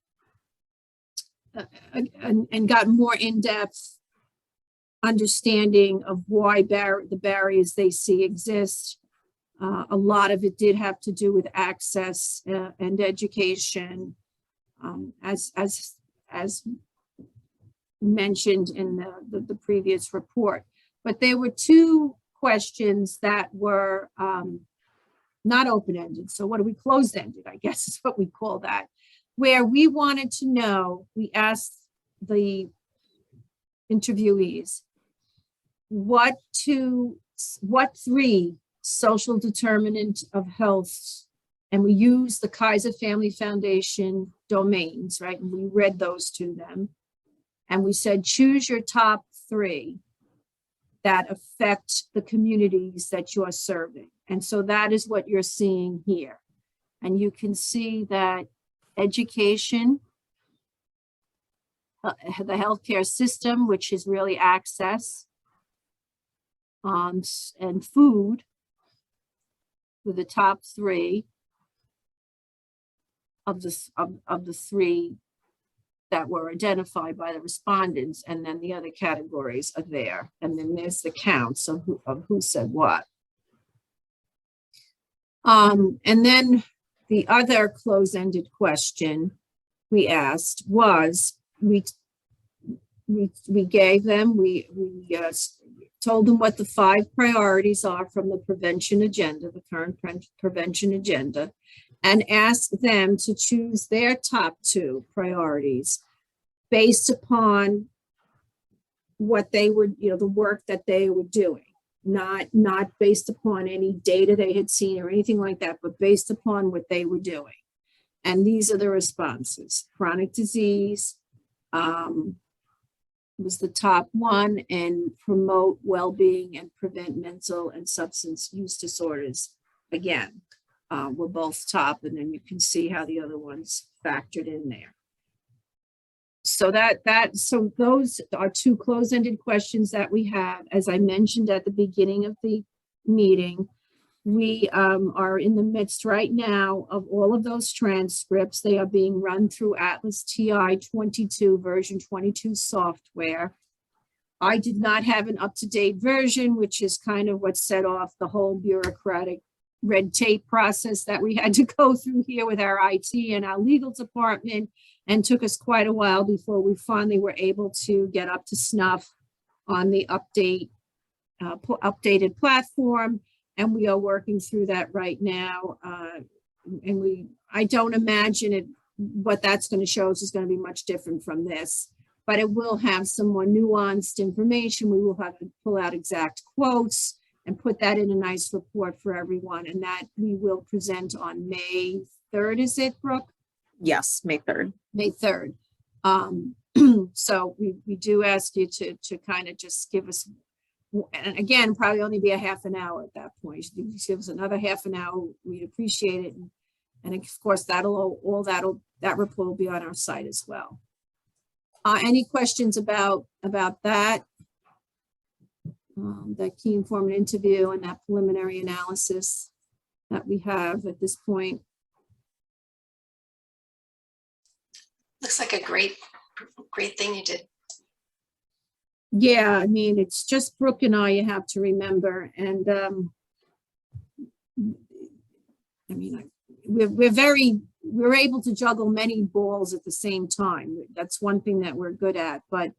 got more in-depth understanding of why the barriers they see exist. A lot of it did have to do with access and education, as mentioned in the previous report. But there were 2 questions that were not open-ended. So what are we, closed-ended, I guess is what we call that, where we wanted to know, we asked the interviewees, what 3 social determinant of health, and we use the Kaiser Family Foundation domains, right? And we read those to them. And we said, choose your top 3 that affect the communities that you're serving. And so that is what you're seeing here. And you can see that education, the healthcare system, which is really access, and food, were the top 3 of the 3 that were identified by the respondents, and then the other categories are there. And then there's the counts of who said what. And then the other close-ended question we asked was, we gave them, we told them what the 5 priorities are from the prevention agenda, the current prevention agenda, and asked them to choose their top 2 priorities based upon what they were, the work that they were doing, not based upon any data they had seen or anything like that, but based upon what they were doing. And these are the responses. Chronic disease was the top 1, and promote well-being and prevent mental and substance use disorders. Again, were both top, and then you can see how the other ones factored in there. So so those are 2 closed-ended questions that we have. As I mentioned at the beginning of the meeting, we are in the midst right now of all of those transcripts. They are being run through Atlas TI 22 version 22 software. I did not have an up-to-date version, which is kind of what set off the whole bureaucratic red tape process that we had to go through here with our IT and our legal department, and took us quite a while before we finally were able to get up to snuff on the updated platform. And we are working through that right now. And I don't imagine what that's going to show us is going to be much different from this, but it will have some more nuanced information. We will have to pull out exact quotes and put that in a nice report for everyone. And that we will present on May 3rd, is it, Brooke? Yes, May 3rd. May 3rd. So we do ask you to kind of just give us, and again, probably only be a half an hour at that point. If you give us another half an hour, we'd appreciate it. And of course, that report will be on our site as well. Any questions about that? That key informant interview and that preliminary analysis that we have at this point? Looks like a great thing you did. Yeah, I mean, it's just Brooke and I, you have to remember. And I mean, we're able to juggle many balls at the same time. That's one thing that we're good at. But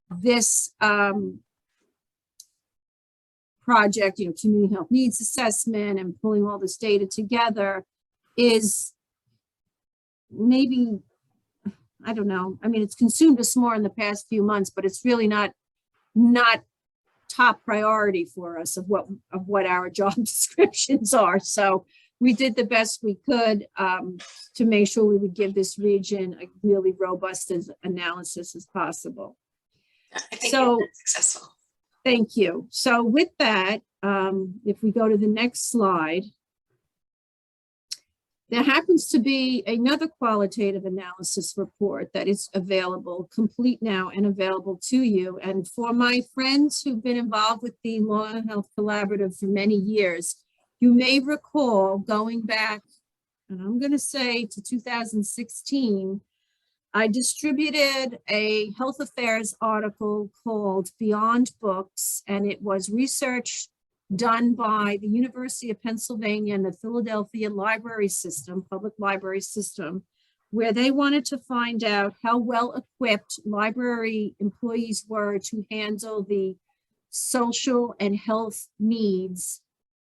this project, community health needs assessment and pulling all this data together, is maybe, I don't know. I mean, it's consumed us more in the past few months, but it's really not top priority for us of what our job descriptions are. So we did the best we could to make sure we would give this region a really robust analysis as possible. I think So- you've been successful. Thank you. So with that, if we go to the next slide, there happens to be another qualitative analysis report that is available, complete now and available to you. And for my friends who've been involved with the Law and Health Collaborative for many years, you may recall going back, and I'm going to say to 2016, I distributed a health affairs article called Beyond Books, and it was research done by the University of Pennsylvania and the Philadelphia library system, public library system, where they wanted to find out how well equipped library employees were to handle the social and health needs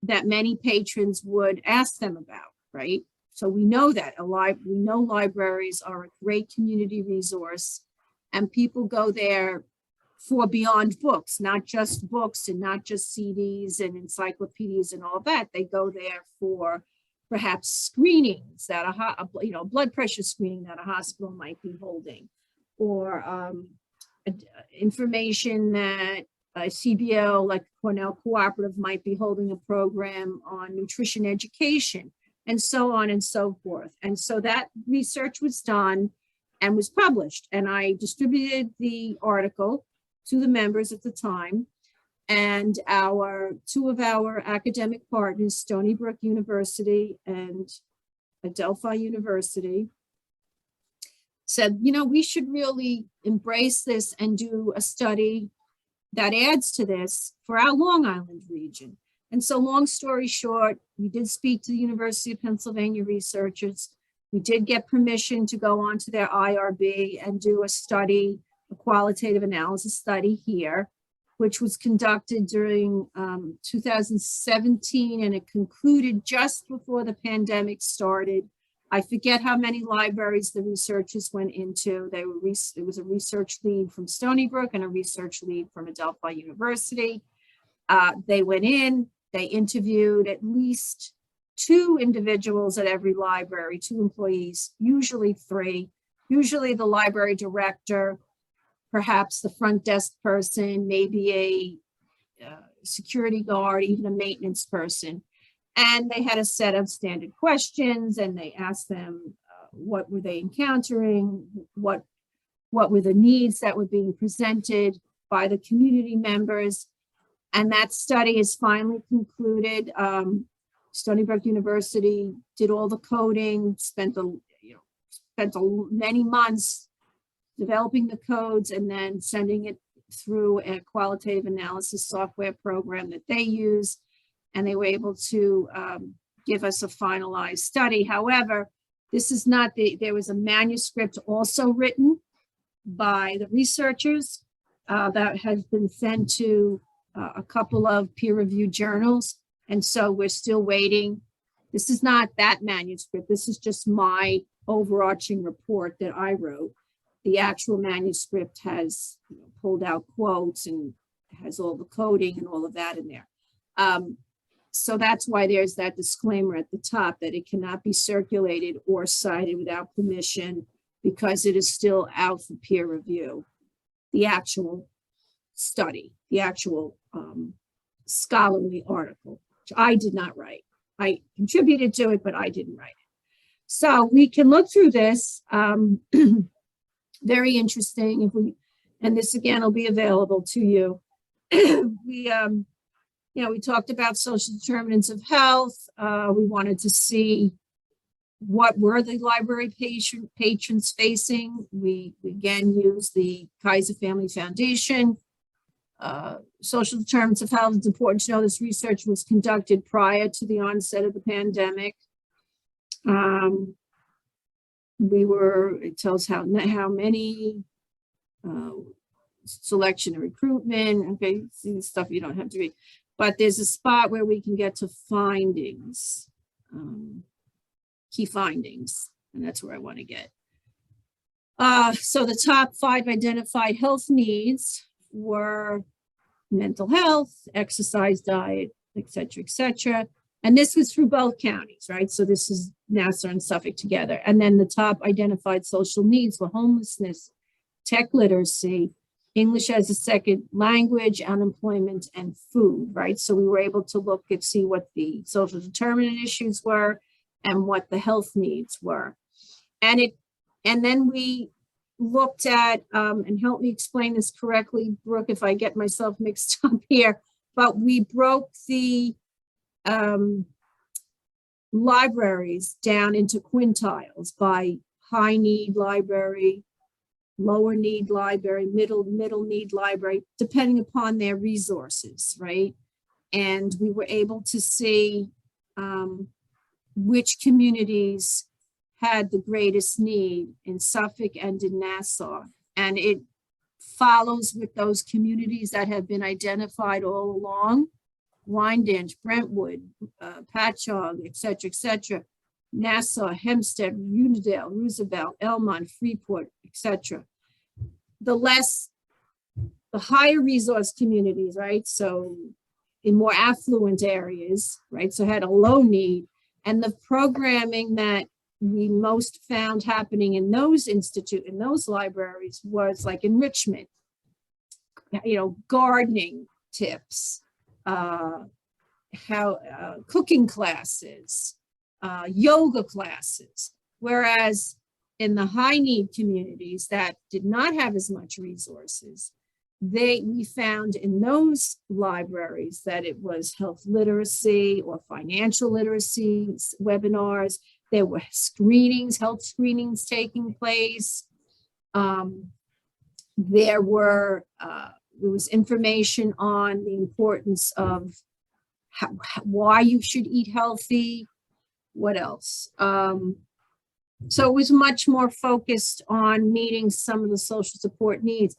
that many patrons would ask them about, right? So we know that we know libraries are a great community resource, and people go there for beyond books, not just books and not just CDs and encyclopedias and all that. They go there for perhaps screenings that blood pressure screening that a hospital might be holding, or information that a CBO like Cornell Cooperative might be holding a program on nutrition education, and so on and so forth. And so that research was done and was published, and I distributed the article to the members at the time. And two of our academic partners, Stony Brook University and Adelphi University, said, we should really embrace this and do a study that adds to this for our Long Island region. And so long story short, we did speak to the University of Pennsylvania researchers. We did get permission to go onto their IRB and do a study, a qualitative analysis study here, which was conducted during 2017, and it concluded just before the pandemic started. I forget how many libraries the researchers went into. It was a research lead from Stony Brook and a research lead from Adelphi University. They went in, they interviewed at least 2 individuals at every library, 2 employees, usually 3, usually the library director, perhaps the front desk person, maybe a security guard, even a maintenance person. And they had a set of standard questions, and they asked them what were they encountering, what were the needs that were being presented by the community members. And that study is finally concluded. Stony Brook University did all the coding, spent many months developing the codes and then sending it through a qualitative analysis software program that they use. And they were able to give us a finalized study. However, this is not there was a manuscript also written by the researchers that has been sent to a couple of peer-reviewed journals. And so we're still waiting. This is not that manuscript. This is just my overarching report that I wrote. The actual manuscript has pulled out quotes and has all the coding and all of that in there. So that's why there's that disclaimer at the top that it cannot be circulated or cited without permission, because it is still out for peer review. The actual study, the actual scholarly article, which I did not write. I contributed to it, but I didn't write it. So we can look through this. Very interesting. And this again will be available to you. We talked about social determinants of health. We wanted to see what were the library patrons facing. We again used the Kaiser Family Foundation. Social determinants of health. It's important to know this research was conducted prior to the onset of the pandemic. It tells how many, selection and recruitment, okay, see stuff you don't have to read. But there's a spot where we can get to findings. key findings, and that's where I want to get. So the top 5 identified health needs were mental health, exercise, diet, et cetera, and this was through both counties, right? So this is Nassau and Suffolk together. And then the top identified social needs were homelessness, tech literacy, English as a second language, unemployment, and food, right? So we were able to look and see what the social determinant issues were and what the health needs were. And then we looked at, and help me explain this correctly, Brooke, if I get myself mixed up here, but we broke the libraries down into quintiles by high need library, lower need library, middle need library, depending upon their resources, right? And we were able to see which communities had the greatest need in Suffolk and in Nassau. And it follows with those communities that have been identified all along: Wyandanch, Brentwood, Patchogue, et cetera, Nassau, Hempstead, Unadale, Roosevelt, Elmont, Freeport, etc. The higher resource communities, right? So in more affluent areas, right? So had a low need, and the programming that we most found happening in those libraries was like enrichment, gardening tips, cooking classes, yoga classes. Whereas in the high need communities that did not have as much resources, we found in those libraries that it was health literacy or financial literacy webinars. There were health screenings taking place. There was information on the importance of why you should eat healthy. What else? So it was much more focused on meeting some of the social support needs.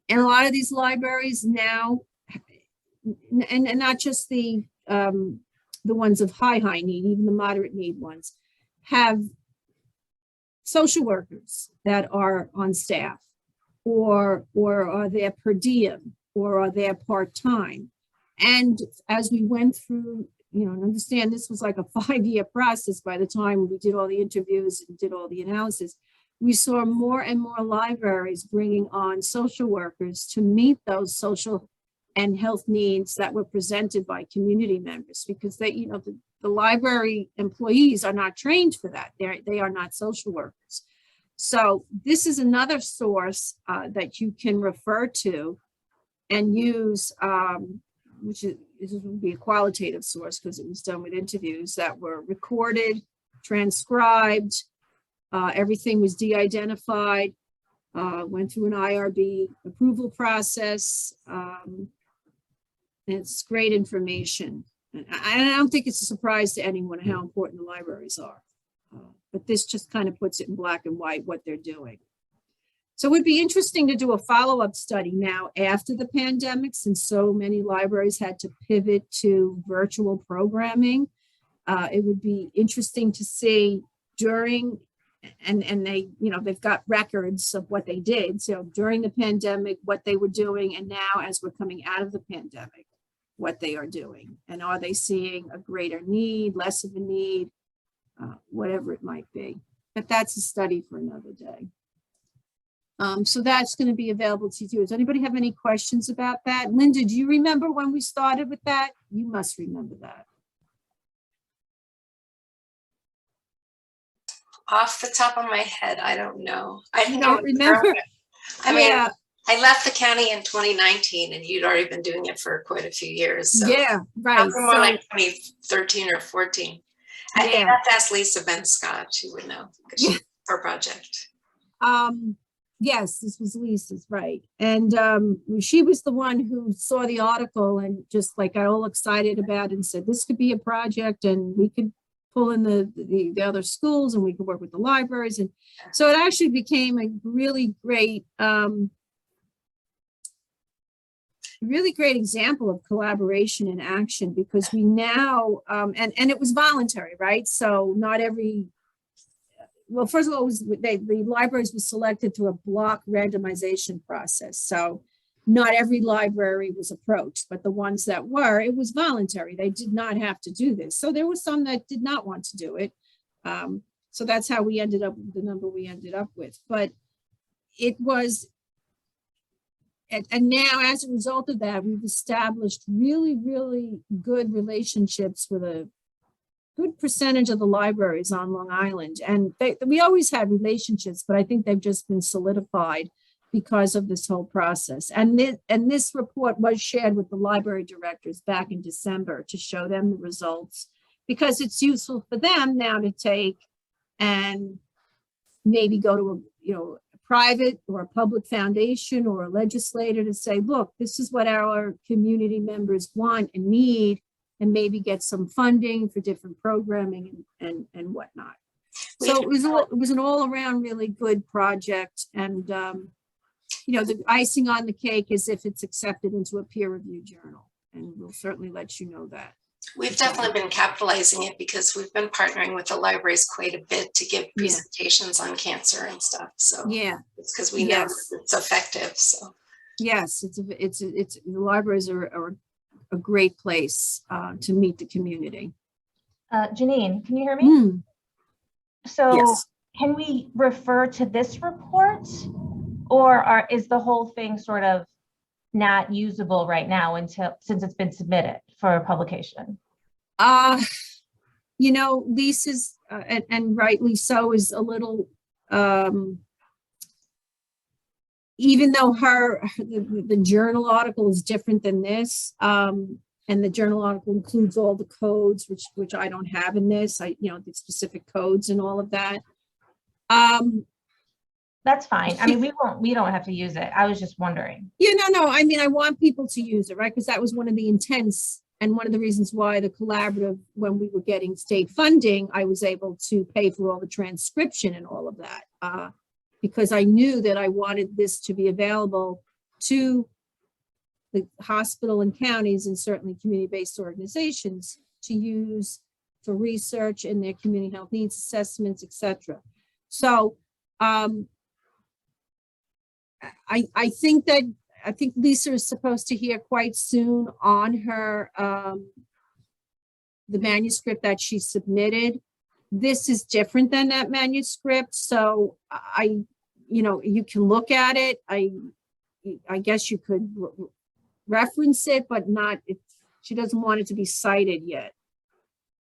And a lot of these libraries now, and not just the ones of high need, even the moderate need ones, have social workers that are on staff, or are there per diem, or are there part-time. And as we went through, and understand this was like a 5-year process by the time we did all the interviews and did all the analysis, we saw more and more libraries bringing on social workers to meet those social and health needs that were presented by community members, because they, the library employees are not trained for that. They are not social workers. So this is another source that you can refer to and use, which would be a qualitative source because it was done with interviews that were recorded, transcribed, everything was de-identified, went through an IRB approval process. And it's great information. And I don't think it's a surprise to anyone how important the libraries are. But this just kind of puts it in black and white what they're doing. So it would be interesting to do a follow-up study now after the pandemic, since so many libraries had to pivot to virtual programming. It would be interesting to see during, and they, they've got records of what they did. So during the pandemic, what they were doing, and now as we're coming out of the pandemic, what they are doing. And are they seeing a greater need, less of a need, whatever it might be. But that's a study for another day. So that's going to be available to you. Does anybody have any questions about that? Linda, do you remember when we started with that? You must remember that. Off the top of my head, I don't know. I don't remember. I mean, yeah. I left the county in 2019, and you'd already been doing it for quite a few years. So yeah, right. More like 2013 or 14. I have to ask Lisa Ben Scott. She would know because she's her project. Yes, this was Lisa's, right. And she was the one who saw the article and just like got all excited about it and said, this could be a project and we could pull in the other schools and we could work with the libraries. And so it actually became a really great example of collaboration in action, because we now, and it was voluntary, right? So not every well, first of all, the libraries were selected through a block randomization process. So not every library was approached, but the ones that were, it was voluntary. They did not have to do this. So there were some that did not want to do it. So that's how we ended up with the number we ended up with. But it was, and now as a result of that, we've established really, really good relationships with a good percentage of the libraries on Long Island. And we always had relationships, but I think they've just been solidified because of this whole process. And this report was shared with the library directors back in December to show them the results, because it's useful for them now to take and maybe go to a private or a public foundation or a legislator to say, look, this is what our community members want and need, and maybe get some funding for different programming and whatnot. So it was an all around really good project. And, the icing on the cake is if it's accepted into a peer reviewed journal, and we'll certainly let you know that. We've definitely been capitalizing it because we've been partnering with the libraries quite a bit to give presentations on cancer and stuff. So yeah, it's because we know it's effective. So yes, it's the libraries are a great place to meet the community. Janine, can you hear me? So Yes. Can we refer to this report, or is the whole thing sort of not usable right now since it's been submitted for publication? Lisa's and rightly so is a little even though the journal article is different than this, and the journal article includes all the codes, which I don't have in this, the specific codes and all of that. That's fine. I mean, we don't have to use it. I was just wondering. Yeah, no. I mean, I want people to use it, right? Because that was one of the intents and one of the reasons why the collaborative, when we were getting state funding, I was able to pay for all the transcription and all of that, because I knew that I wanted this to be available to the hospital and counties, and certainly community-based organizations, to use for research in their community health needs assessments, etc. So I think Lisa is supposed to hear quite soon on her the manuscript that she submitted. This is different than that manuscript, so you can look at it. I guess you could reference it, but not. She doesn't want it to be cited yet.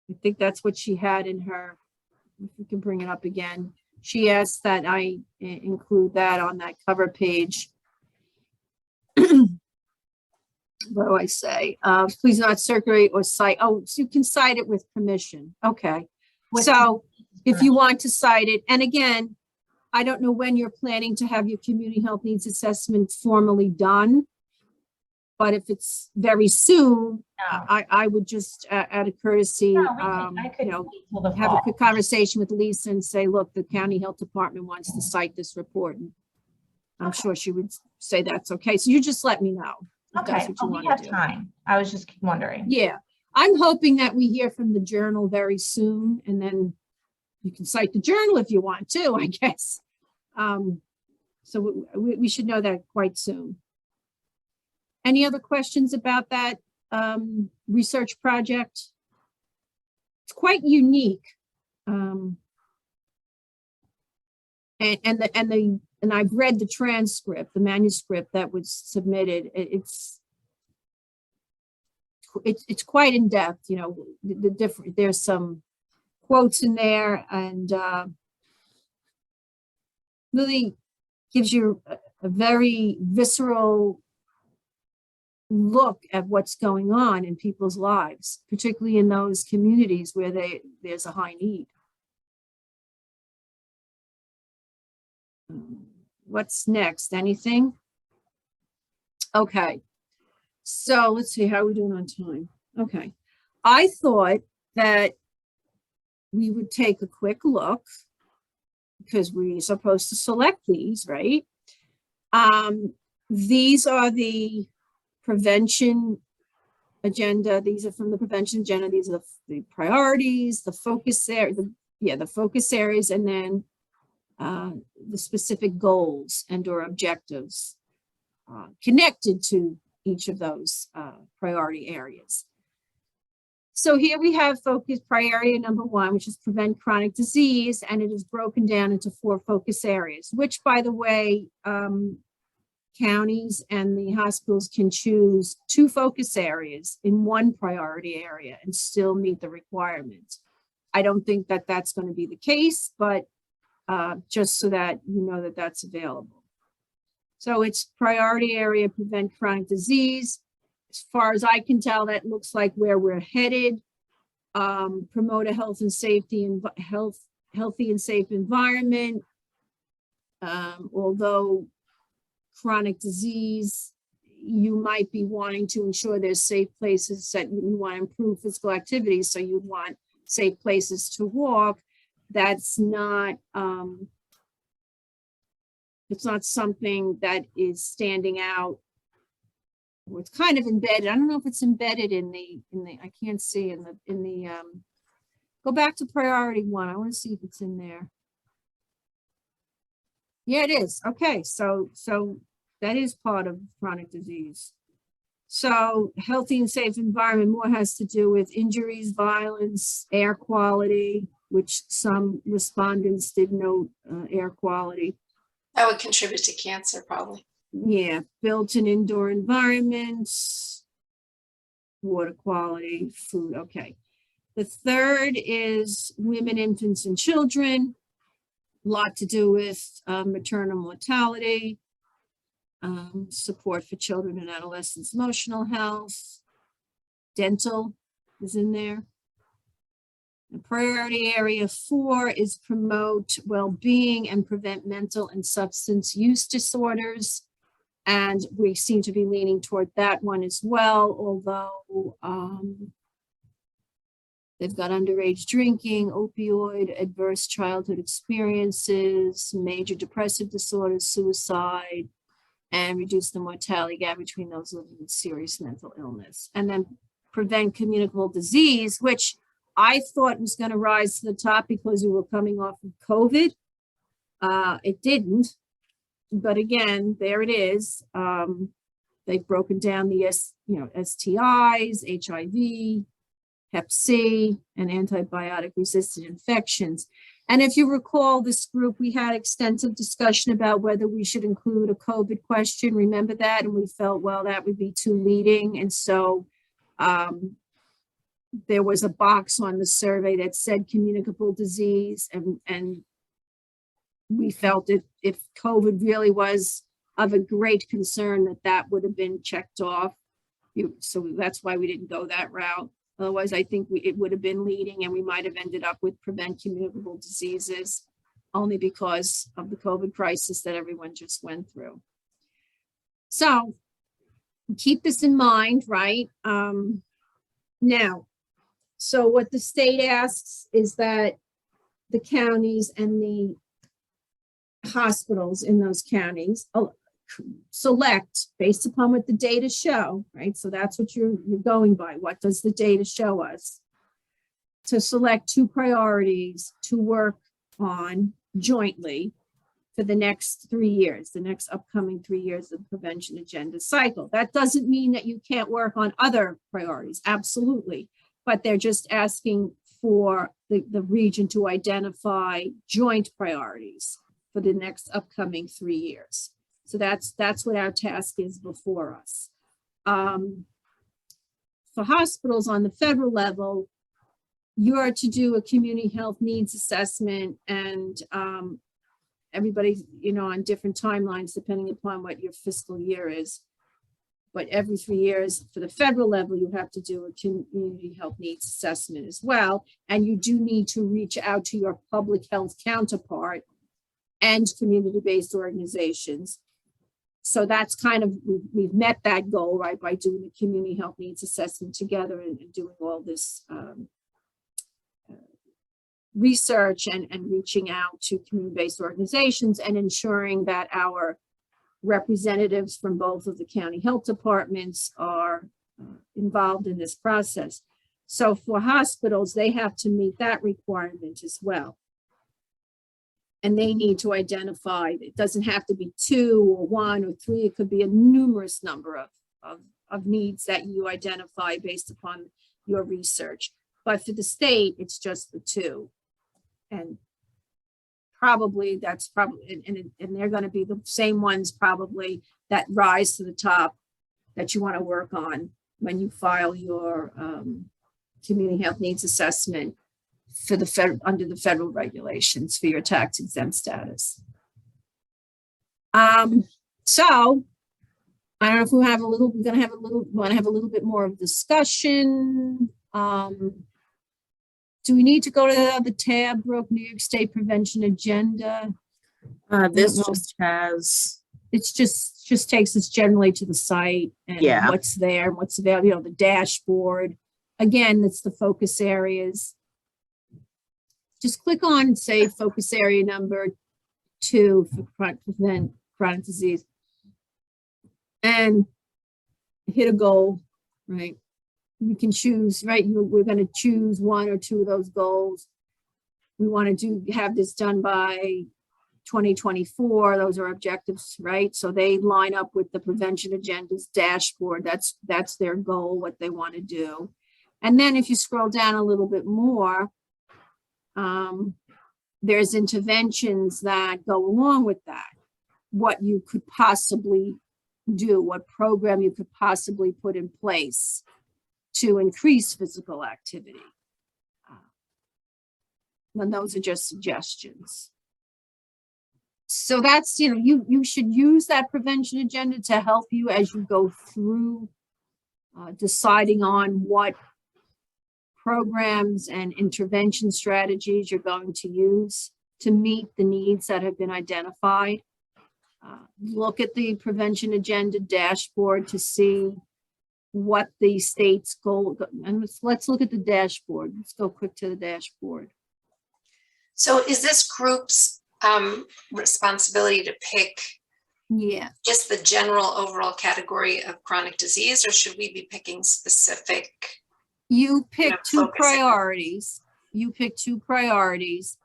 I think that's what she had in her. If we can bring it up again. She asked that I include that on that cover page. What do I say? Please not circulate or cite. Oh, so you can cite it with permission. Okay. So if you want to cite it, and again, I don't know when you're planning to have your community health needs assessment formally done, but if it's very soon, I would just out of courtesy, have a quick conversation with Lisa and say, look, the county health department wants to cite this report. And I'm sure she would say that's okay. So you just let me know. Okay, we have time. I was just wondering. Yeah, I'm hoping that we hear from the journal very soon, and then you can cite the journal if you want to, I guess. So we should know that quite soon. Any other questions about that research project? It's quite unique. And I've read the transcript, the manuscript that was submitted. It's quite in depth, the different, there's some quotes in there, and really gives you a very visceral look at what's going on in people's lives, particularly in those communities where there's a high need. What's next? Anything? Okay. So let's see, how are we doing on time? Okay. I thought that we would take a quick look, because we're supposed to select these, right? These are the prevention agenda. These are from the prevention agenda. These are the priorities, the focus there, the focus areas, and then the specific goals and or objectives connected to each of those priority areas. So here we have focus priority number 1, which is prevent chronic disease, and it is broken down into 4 focus areas, which, by the way, counties and the hospitals can choose 2 focus areas in 1 priority area and still meet the requirements. I don't think that that's going to be the case, but just so that you know that that's available. So it's priority area, prevent chronic disease. As far as I can tell, that looks like where we're headed. Promote a healthy and safe environment. Although chronic disease, you might be wanting to ensure there's safe places that you want to improve physical activity. So you want safe places to walk. That's not, it's not something that is standing out. Or it's kind of embedded. I don't know if it's embedded in the, I can't see in the, go back to priority 1. I want to see if it's in there. Yeah, it is. Okay, so that is part of chronic disease. So healthy and safe environment more has to do with injuries, violence, air quality, which some respondents did note air quality. That would contribute to cancer, probably. Yeah, built-in indoor environments, water quality, food. Okay. The third is women, infants, and children. A lot to do with maternal mortality, support for children and adolescents, emotional health, dental is in there. The priority area 4 is promote well-being and prevent mental and substance use disorders. And we seem to be leaning toward that one as well, although they've got underage drinking, opioid, adverse childhood experiences, major depressive disorders, suicide, and reduce the mortality gap between those living with serious mental illness. And then prevent communicable disease, which I thought was going to rise to the top because we were coming off of COVID. It didn't. But again, there it is. They've broken down the STIs, HIV, Hep C, and antibiotic-resistant infections. And if you recall this group, we had extensive discussion about whether we should include a COVID question. Remember that? And we felt, well, that would be too leading. And so there was a box on the survey that said communicable disease, and we felt that if COVID really was of a great concern, that would have been checked off. So that's why we didn't go that route. Otherwise, I think it would have been leading, and we might have ended up with prevent communicable diseases only because of the COVID crisis that everyone just went through. So keep this in mind, right? Now, so what the state asks is that the counties and the hospitals in those counties select based upon what the data show, right? So that's what you're going by. What does the data show us? To select 2 priorities to work on jointly for the next 3 years, the next upcoming 3 years of prevention agenda cycle. That doesn't mean that you can't work on other priorities, absolutely. But they're just asking for the region to identify joint priorities for the next upcoming 3 years. So that's what our task is before us. For hospitals on the federal level, you are to do a community health needs assessment, and everybody's, on different timelines depending upon what your fiscal year is. But every 3 years for the federal level, you have to do a community health needs assessment as well. And you do need to reach out to your public health counterpart and community-based organizations. So that's kind of, we've met that goal, right, by doing the community health needs assessment together and doing all this research and reaching out to community-based organizations and ensuring that our representatives from both of the county health departments are involved in this process. So for hospitals, they have to meet that requirement as well. And they need to identify, it doesn't have to be 2 or 1 or 3, it could be a numerous number of needs that you identify based upon your research. But for the state, it's just the 2. And probably that's probably, and they're gonna be the same ones probably that rise to the top that you wanna work on when you file your community health needs assessment for the federal, under the federal regulations for your tax exempt status. So I don't know if we have a little, we're gonna have a little, want to have a little bit more of discussion. Do we need to go to the tab, Brooke, New York State Prevention Agenda? This No. just has, It's just takes us generally to the site and Yeah. what's there, and what's available, you know, the dashboard. Again, it's the focus areas. Just click on, say, focus area number 2 for prevent chronic disease. And hit a goal, right? We can choose, right? We're going to choose 1 or 2 of those goals. We want to have this done by 2024. Those are objectives, right? So they line up with the prevention agenda's dashboard. That's their goal, what they want to do. And then if you scroll down a little bit more, there's interventions that go along with that. What you could possibly do, what program you could possibly put in place to increase physical activity. And those are just suggestions. So that's, you know, you should use that prevention agenda to help you as you go through deciding on what programs and intervention strategies you're going to use to meet the needs that have been identified. Look at the prevention agenda dashboard to see what the state's goal, and let's look at the dashboard. Let's go quick to the dashboard. So is this group's responsibility to pick Yeah, just the general overall category of chronic disease, or should we be picking specific? you pick know, 2 focus it. priorities. You pick 2 priorities.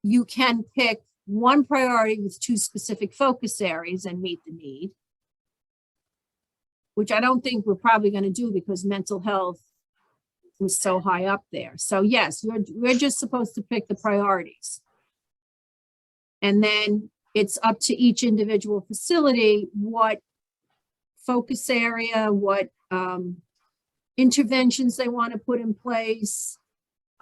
You can pick 1 priority with 2 specific focus areas and meet the need, which I don't think we're probably going to do because mental health was so high up there. So yes, we're just supposed to pick the priorities. And then it's up to each individual facility what focus area, what interventions they want to put in place.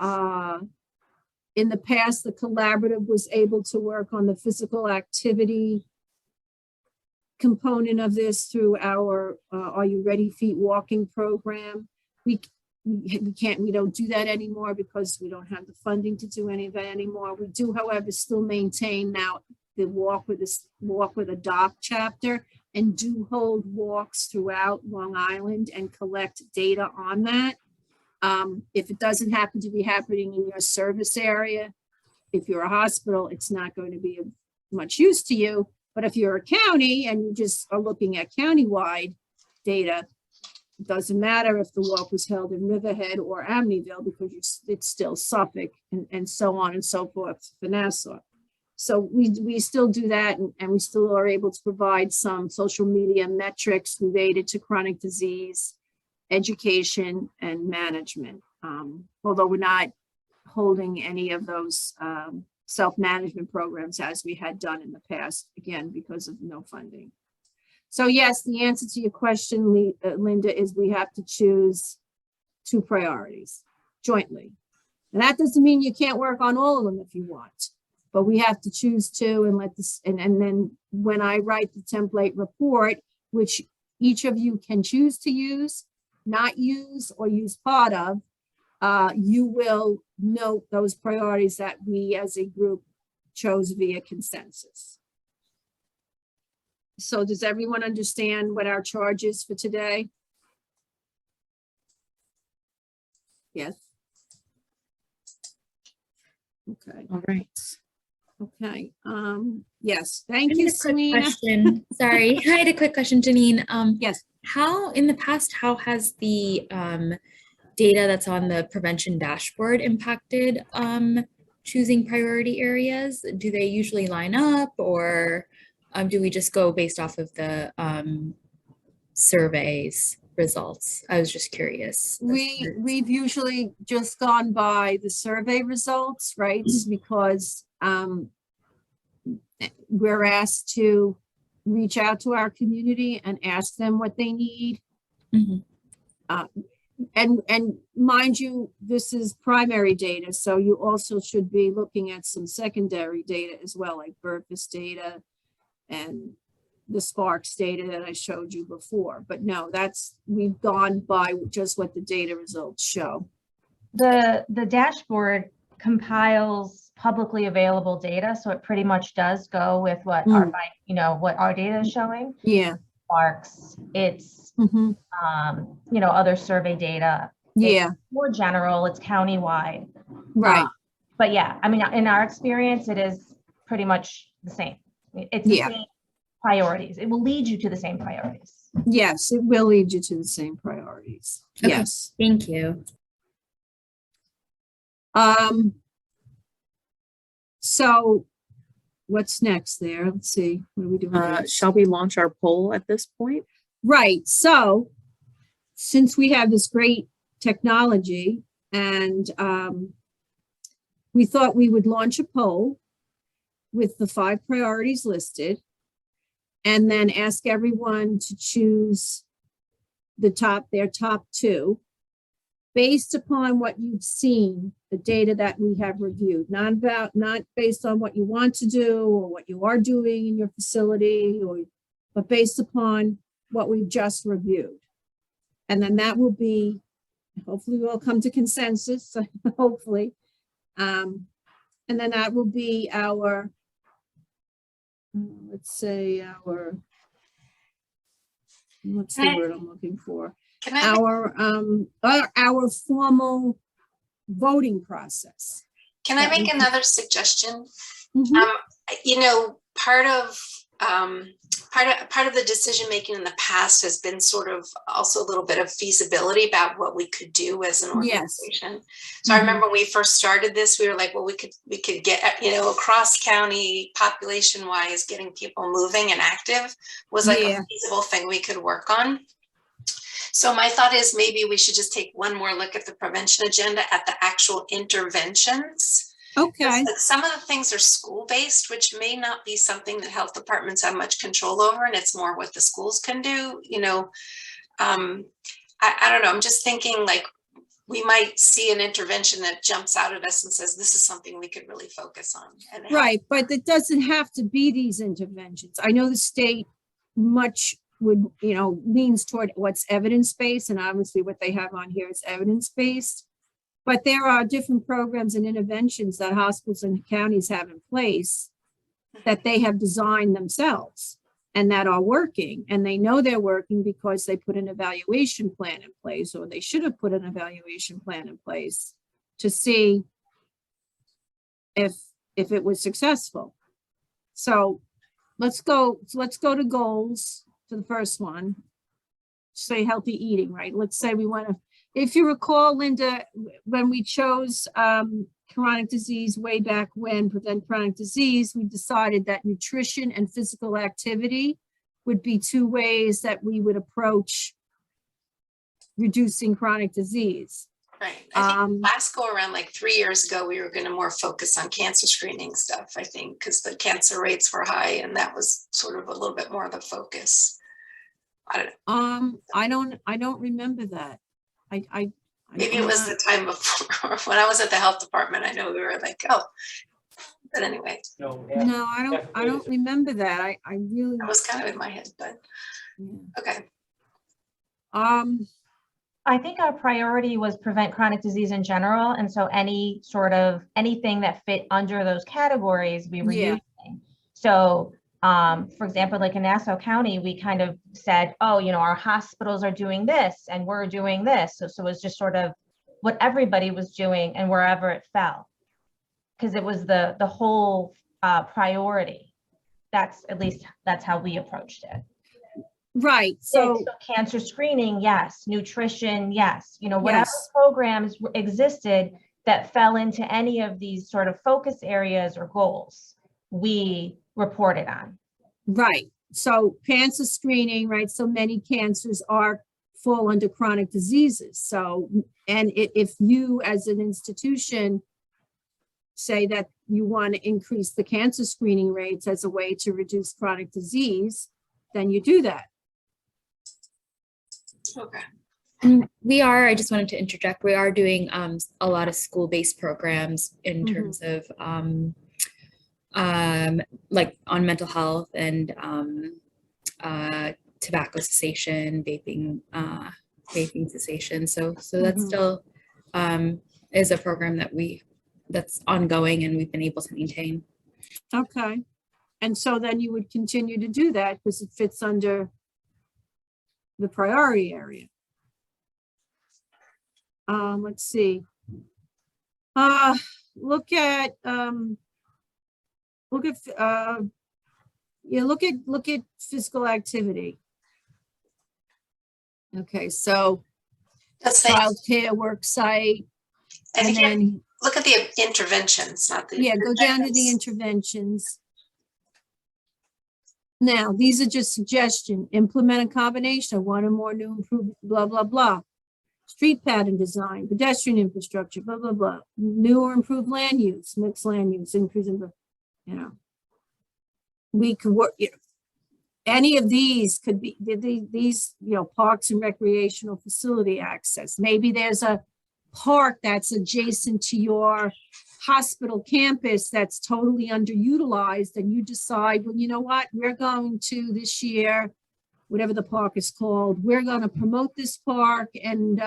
In the past, the collaborative was able to work on the physical activity component of this through our Are You Ready Feet walking program. We don't do that anymore because we don't have the funding to do any of that anymore. We do, however, still maintain now the walk with a doc chapter and do hold walks throughout Long Island and collect data on that. If it doesn't happen to be happening in your service area, if you're a hospital, it's not going to be of much use to you. But if you're a county and you just are looking at countywide data, it doesn't matter if the walk was held in Riverhead or Amityville because it's still Suffolk and so on and so forth for Nassau. So we still do that, and we still are able to provide some social media metrics related to chronic disease, education, and management. Although we're not holding any of those self-management programs as we had done in the past, again, because of no funding. So yes, the answer to your question, Linda, is we have to choose 2 priorities jointly. And that doesn't mean you can't work on all of them if you want, but we have to choose 2 and let this, and then when I write the template report, which each of you can choose to use, not use, or use part of, you will note those priorities that we as a group chose via consensus. So does everyone understand what our charge is for today? Yes. Okay. all right. Okay. Yes. Thank I you, had a quick Selena. question. Sorry, I had a quick question, Janine. Yes. How in the past, how has the data that's on the prevention dashboard impacted choosing priority areas? Do they usually line up, or do we just go based off of the surveys results? I was just curious. We've usually just gone by the survey results, right? Because we're asked to reach out to our community and ask them what they need. Mhm. And mind you, this is primary data, so you also should be looking at some secondary data as well, like Burpus data and the Sparks data that I showed you before. But no, we've gone by just what the data results show. The dashboard compiles publicly available data, so it pretty much does go with what what our data is showing. Yeah. Sparks, it's Mhm. Other survey data. Yeah. It's more general, it's countywide. Right. But yeah, I mean, in our experience, it is pretty much the same. It's the same priorities. It will lead you to the same priorities. Yes, it will lead you to the same priorities. Okay. Yes. Thank you. So what's next there? Let's see. What are we doing next? Shall we launch our poll at this point? Right. So since we have this great technology and we thought we would launch a poll with the 5 priorities listed and then ask everyone to choose their top 2 based upon what you've seen, the data that we have reviewed, not based on what you want to do or what you are doing in your facility, but based upon what we've just reviewed. And then that will be, hopefully we'll come to consensus, hopefully. And then that will be our, what's the word I'm looking for? Can I Our formal voting process. Can I make another suggestion? Mhm. Part of the decision making in the past has been sort of also a little bit of feasibility about what we could do as an organization. Yes. So I remember when we first started this, we were like, well, we could get, across county population wise, getting people moving and active was like a feasible thing we could work on. So my thought is maybe we should just take one more look at the prevention agenda at the actual interventions. Okay. Some of the things are school-based, which may not be something that health departments have much control over, and it's more what the schools can do. I don't know. I'm just thinking like we might see an intervention that jumps out at us and says, this is something we could really focus on. Right, but it doesn't have to be these interventions. I know the state leans toward what's evidence-based, and obviously what they have on here is evidence-based. But there are different programs and interventions that hospitals and counties have in place that they have designed themselves and that are working. And they know they're working because they put an evaluation plan in place, or they should have put an evaluation plan in place to see if it was successful. So let's go to goals for the first one. Say healthy eating, right? Let's say we want to, if you recall, Linda, when we chose chronic disease way back when, prevent chronic disease, we decided that nutrition and physical activity would be 2 ways that we would approach reducing chronic disease. Right. I think last go around, like 3 years ago, we were going to more focus on cancer screening stuff, I think, because the cancer rates were high and that was sort of a little bit more of the focus. I don't know. I don't remember that. Maybe it was the time before when I was at the health department. I know we were like, oh, but anyway. No, I don't remember that. I really. That was kind of in my head, but okay. I think our priority was prevent chronic disease in general. And so anything that fit under those categories we were using. So for example, like in Nassau County, we kind of said, oh, our hospitals are doing this and we're doing this. So it was just sort of what everybody was doing and wherever it fell, because it was the whole priority. That's how we approached it. Right. So cancer screening, yes. Nutrition, yes. Whatever programs existed, that fell into any of these sort of focus areas or goals, we reported on. Right. So cancer screening, right? So many cancers fall under chronic diseases. So, and if you as an institution say that you want to increase the cancer screening rates as a way to reduce chronic disease, then you do that. Okay. I just wanted to interject, we are doing a lot of school-based programs in terms of like on mental health and tobacco cessation, vaping cessation. So that's still is a program that's ongoing and we've been able to maintain. Okay. And so then you would continue to do that because it fits under the priority area. Let's see. Look at physical activity. Okay, so That's childcare, work site, and then look at the interventions, not the. yeah, go down to the interventions. Now, these are just suggestions. Implement a combination of one or more new improved blah, blah, blah. Street pattern design, pedestrian infrastructure, blah, blah, blah. New or improved land use, mixed land use, increase in the, we could work, any of these could be, these, parks and recreational facility access. Maybe there's a park that's adjacent to your hospital campus that's totally underutilized, and you decide, well, you know what, we're going to this year, whatever the park is called, we're going to promote this park and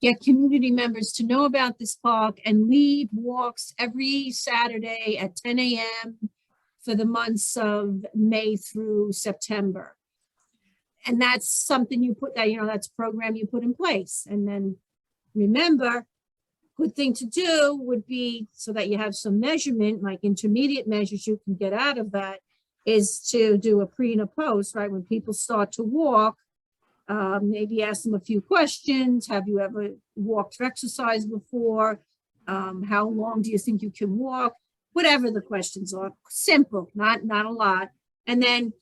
get community members to know about this park and lead walks every Saturday at 10 a.m. for the months of May through September. And that's something you put that, that's a program you put in place. And then remember, good thing to do would be, so that you have some measurement, like intermediate measures you can get out of that, is to do a pre and a post, right? When people start to walk, maybe ask them a few questions. Have you ever walked or exercised before? How long do you think you can walk? Whatever the questions are, simple, not a lot. And then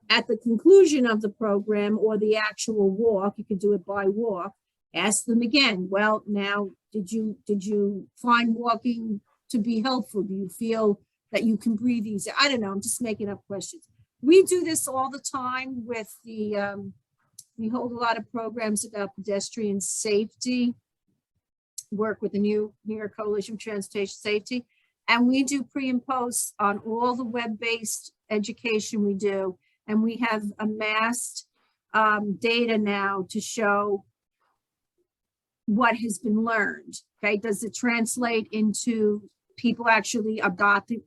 at the conclusion of the program or the actual walk, you could do it by walk, ask them again, well, now, did you find walking to be helpful? Do you feel that you can breathe easier? I don't know, I'm just making up questions. We do this all the time with the, we hold a lot of programs about pedestrian safety, work with the New York Coalition of Transportation Safety, and we do pre and post on all the web-based education we do, and we have amassed data now to show what has been learned. Okay, does it translate into people actually adopting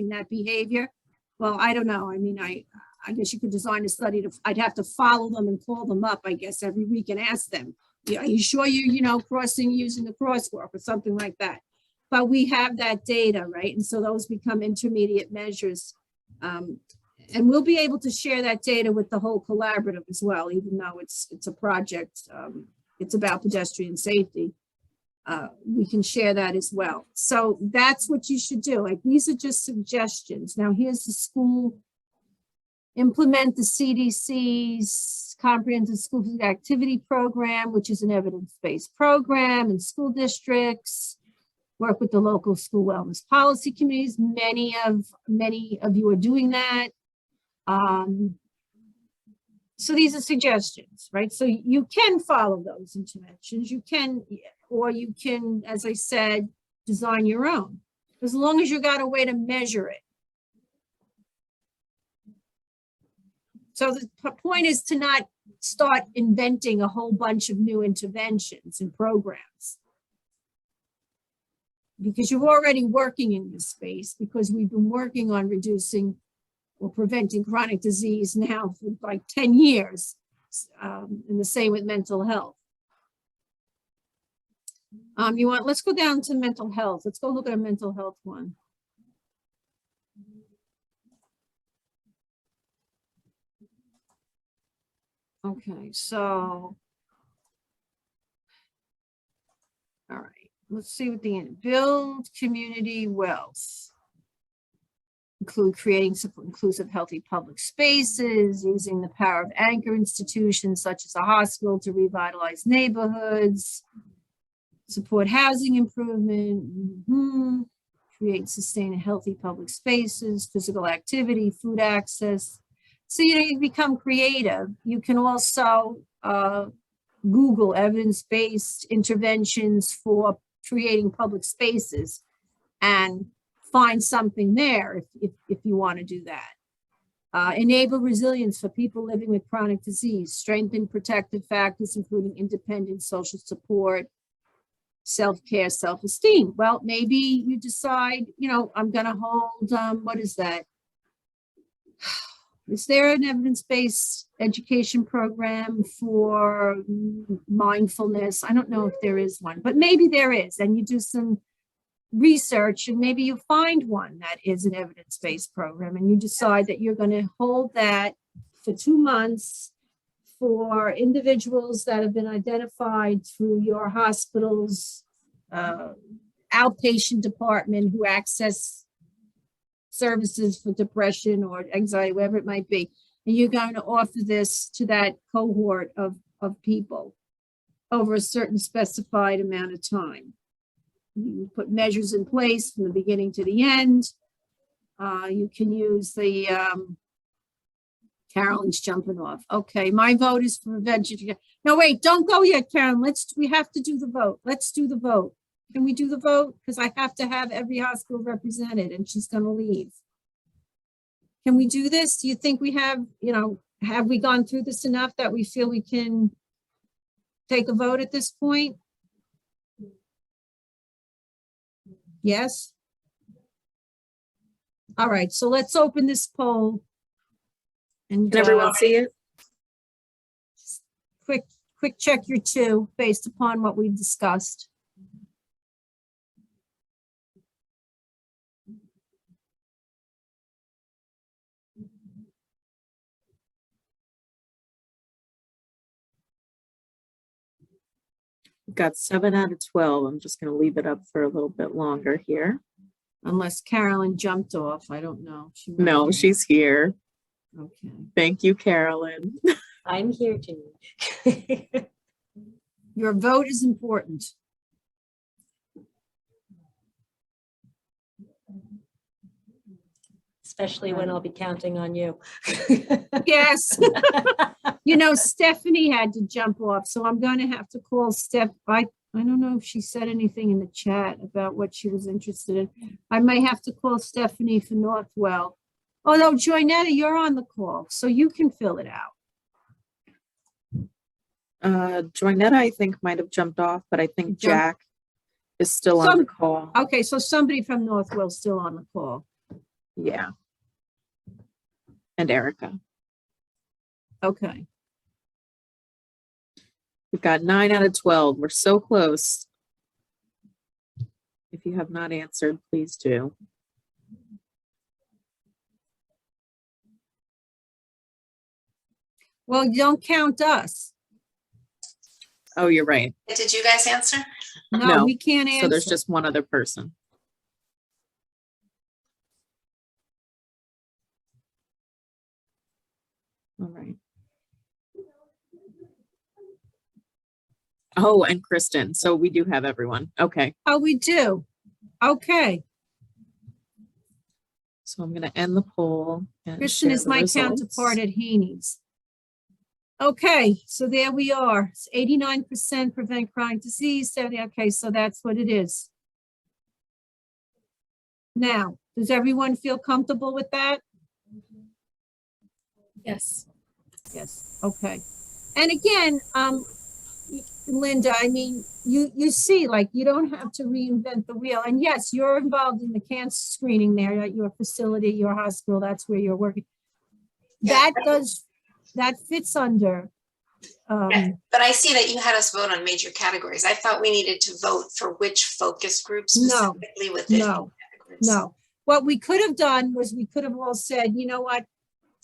that behavior? Well, I don't know. I mean, I guess you could design a study I'd have to follow them and call them up, I guess, every week and ask them, are you sure you're crossing using the crosswalk or something like that? But we have that data, right? And so those become intermediate measures. And we'll be able to share that data with the whole collaborative as well, even though it's a project, it's about pedestrian safety. We can share that as well. So that's what you should do. Like, these are just suggestions. Now here's the school. Implement the CDC's Comprehensive School Physical Activity Program, which is an evidence-based program in school districts. Work with the local school wellness policy committees. Many of you are doing that. So these are suggestions, right? So you can follow those interventions. You can, or you can, as I said, design your own, as long as you got a way to measure it. So the point is to not start inventing a whole bunch of new interventions and programs, because you're already working in this space, because we've been working on reducing or preventing chronic disease now for like 10 years, and the same with mental health. Let's go down to mental health. Let's go look at a mental health one. Okay, so, all right. let's see what the, build community wealth. Include creating inclusive, healthy public spaces, using the power of anchor institutions such as a hospital to revitalize neighborhoods, support housing improvement, create, sustain healthy public spaces, physical activity, food access. So, you know, you become creative. You can also Google evidence-based interventions for creating public spaces and find something there if you want to do that. Enable resilience for people living with chronic disease, strengthen protective factors, including independent social support, self-care, self-esteem. Well, maybe you decide, you know, I'm going to hold, what is that? Is there an evidence-based education program for mindfulness? I don't know if there is one, but maybe there is. And you do some research and maybe you find one that is an evidence-based program and you decide that you're going to hold that for 2 months for individuals that have been identified through your hospital's outpatient department who access services for depression or anxiety, whatever it might be. And you're going to offer this to that cohort of people over a certain specified amount of time. You put measures in place from the beginning to the end. You can use the, Carolyn's jumping off. Okay, my vote is for prevention. No, wait, don't go yet, Carolyn. We have to do the vote. Let's do the vote. Can we do the vote? Because I have to have every hospital represented and she's going to leave. Can we do this? Do you think we have, you know, have we gone through this enough that we feel we can take a vote at this point? Yes? All right, so let's open this poll. And Can everyone see it? Quick check your 2 based upon what we've discussed. We've got 7 out of 12. I'm just going to leave it up for a little bit longer here. Unless Carolyn jumped off, I don't know. No, she's here. Okay. Thank you, Carolyn. I'm here, Janine. Your vote is important. Especially when I'll be counting on you. Yes. You know, Stephanie had to jump off, so I'm going to have to call Steph. I don't know if she said anything in the chat about what she was interested in. I might have to call Stephanie for Northwell. Oh, no, Joynetta, you're on the call, so you can fill it out. Joynetta, I think, might have jumped off, but I think Jack is still on the call. Okay, so somebody from Northwell is still on the call. Yeah. And Erica. Okay. We've got 9 out of 12. We're so close. If you have not answered, please do. Well, don't count us. Oh, you're right. Did you guys answer? No, No. we can't answer. So there's just one other person. All right. Oh, and Kristen. So we do have everyone. Okay. Oh, we do. Okay. So I'm going to end the poll. And Kristen share is the my results. counterpart at Haney's. Okay, so there we are. It's 89% prevent chronic disease, 70. Okay, so that's what it is. Now, does everyone feel comfortable with that? Yes. Yes, okay. And again, Linda, I mean, you see, like, you don't have to reinvent the wheel. And yes, you're involved in the cancer screening there at your facility, your hospital, that's where you're working. That fits under. But I see that you had us vote on major categories. I thought we needed to vote for which focus group specifically within categories. No. What we could have done was we could have all said, you know what,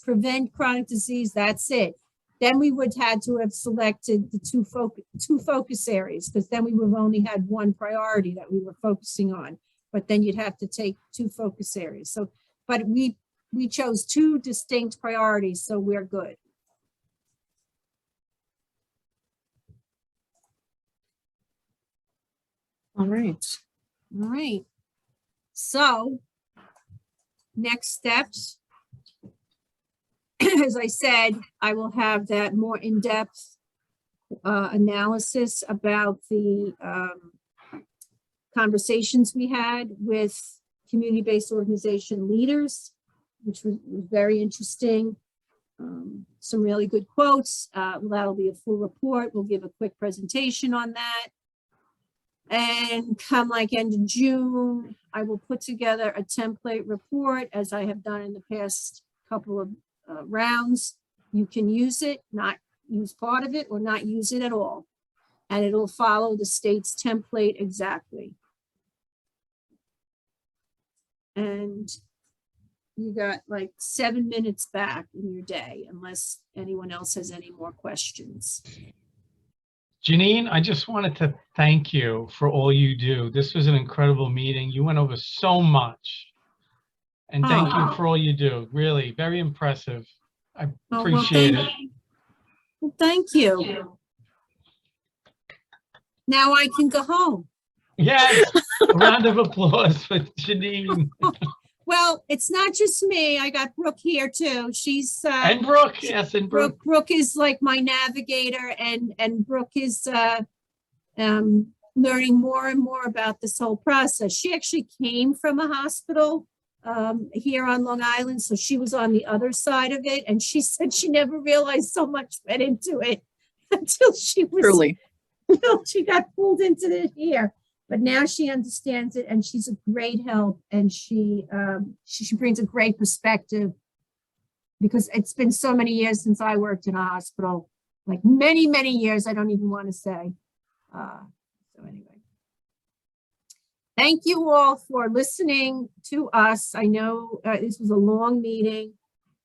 prevent chronic disease, that's it. then we would had to have selected the two focus areas, because then we would have only had one priority that we were focusing on. But then you'd have to take 2 focus areas. So, but we chose 2 distinct priorities, so we're good. All right. All right. So next steps, as I said, I will have that more in-depth analysis about the conversations we had with community-based organization leaders, which was very interesting. Some really good quotes. That'll be a full report. We'll give a quick presentation on that. And come like end of June, I will put together a template report, as I have done in the past couple of rounds. You can use it, not use part of it, or not use it at all. And it'll follow the state's template exactly. And you got like 7 minutes back in your day, unless anyone else has any more questions. Janine, I just wanted to thank you for all you do. This was an incredible meeting. You went over so much. And thank you for all you do. Really, very impressive. I appreciate it. Well, thank you. Now I can go home. Yes, a round of applause for Janine. Well, it's not just me. I got Brooke here too. She's And Brooke, yes, and Brooke. Brooke is like my navigator, and Brooke is learning more and more about this whole process. She actually came from a hospital here on Long Island, so she was on the other side of it, and she said she never realized so much went into it until she was Truly. until she got pulled into it here. But now she understands it, and she's a great help, and she brings a great perspective, because it's been so many years since I worked in a hospital, like many, many years. I don't even want to say. So anyway, thank you all for listening to us. I know this was a long meeting,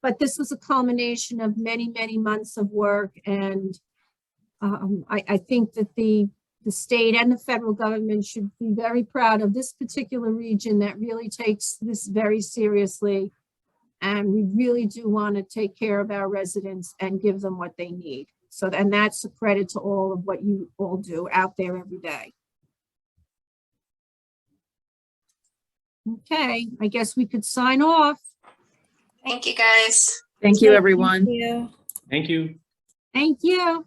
but this was a culmination of many, many months of work, and I think that the state and the federal government should be very proud of this particular region that really takes this very seriously. And we really do want to take care of our residents and give them what they need. So, and that's a credit to all of what you all do out there every day. Okay, I guess we could sign off. Thank you, guys. Thank you, everyone. Thank you. Thank you. Thank you.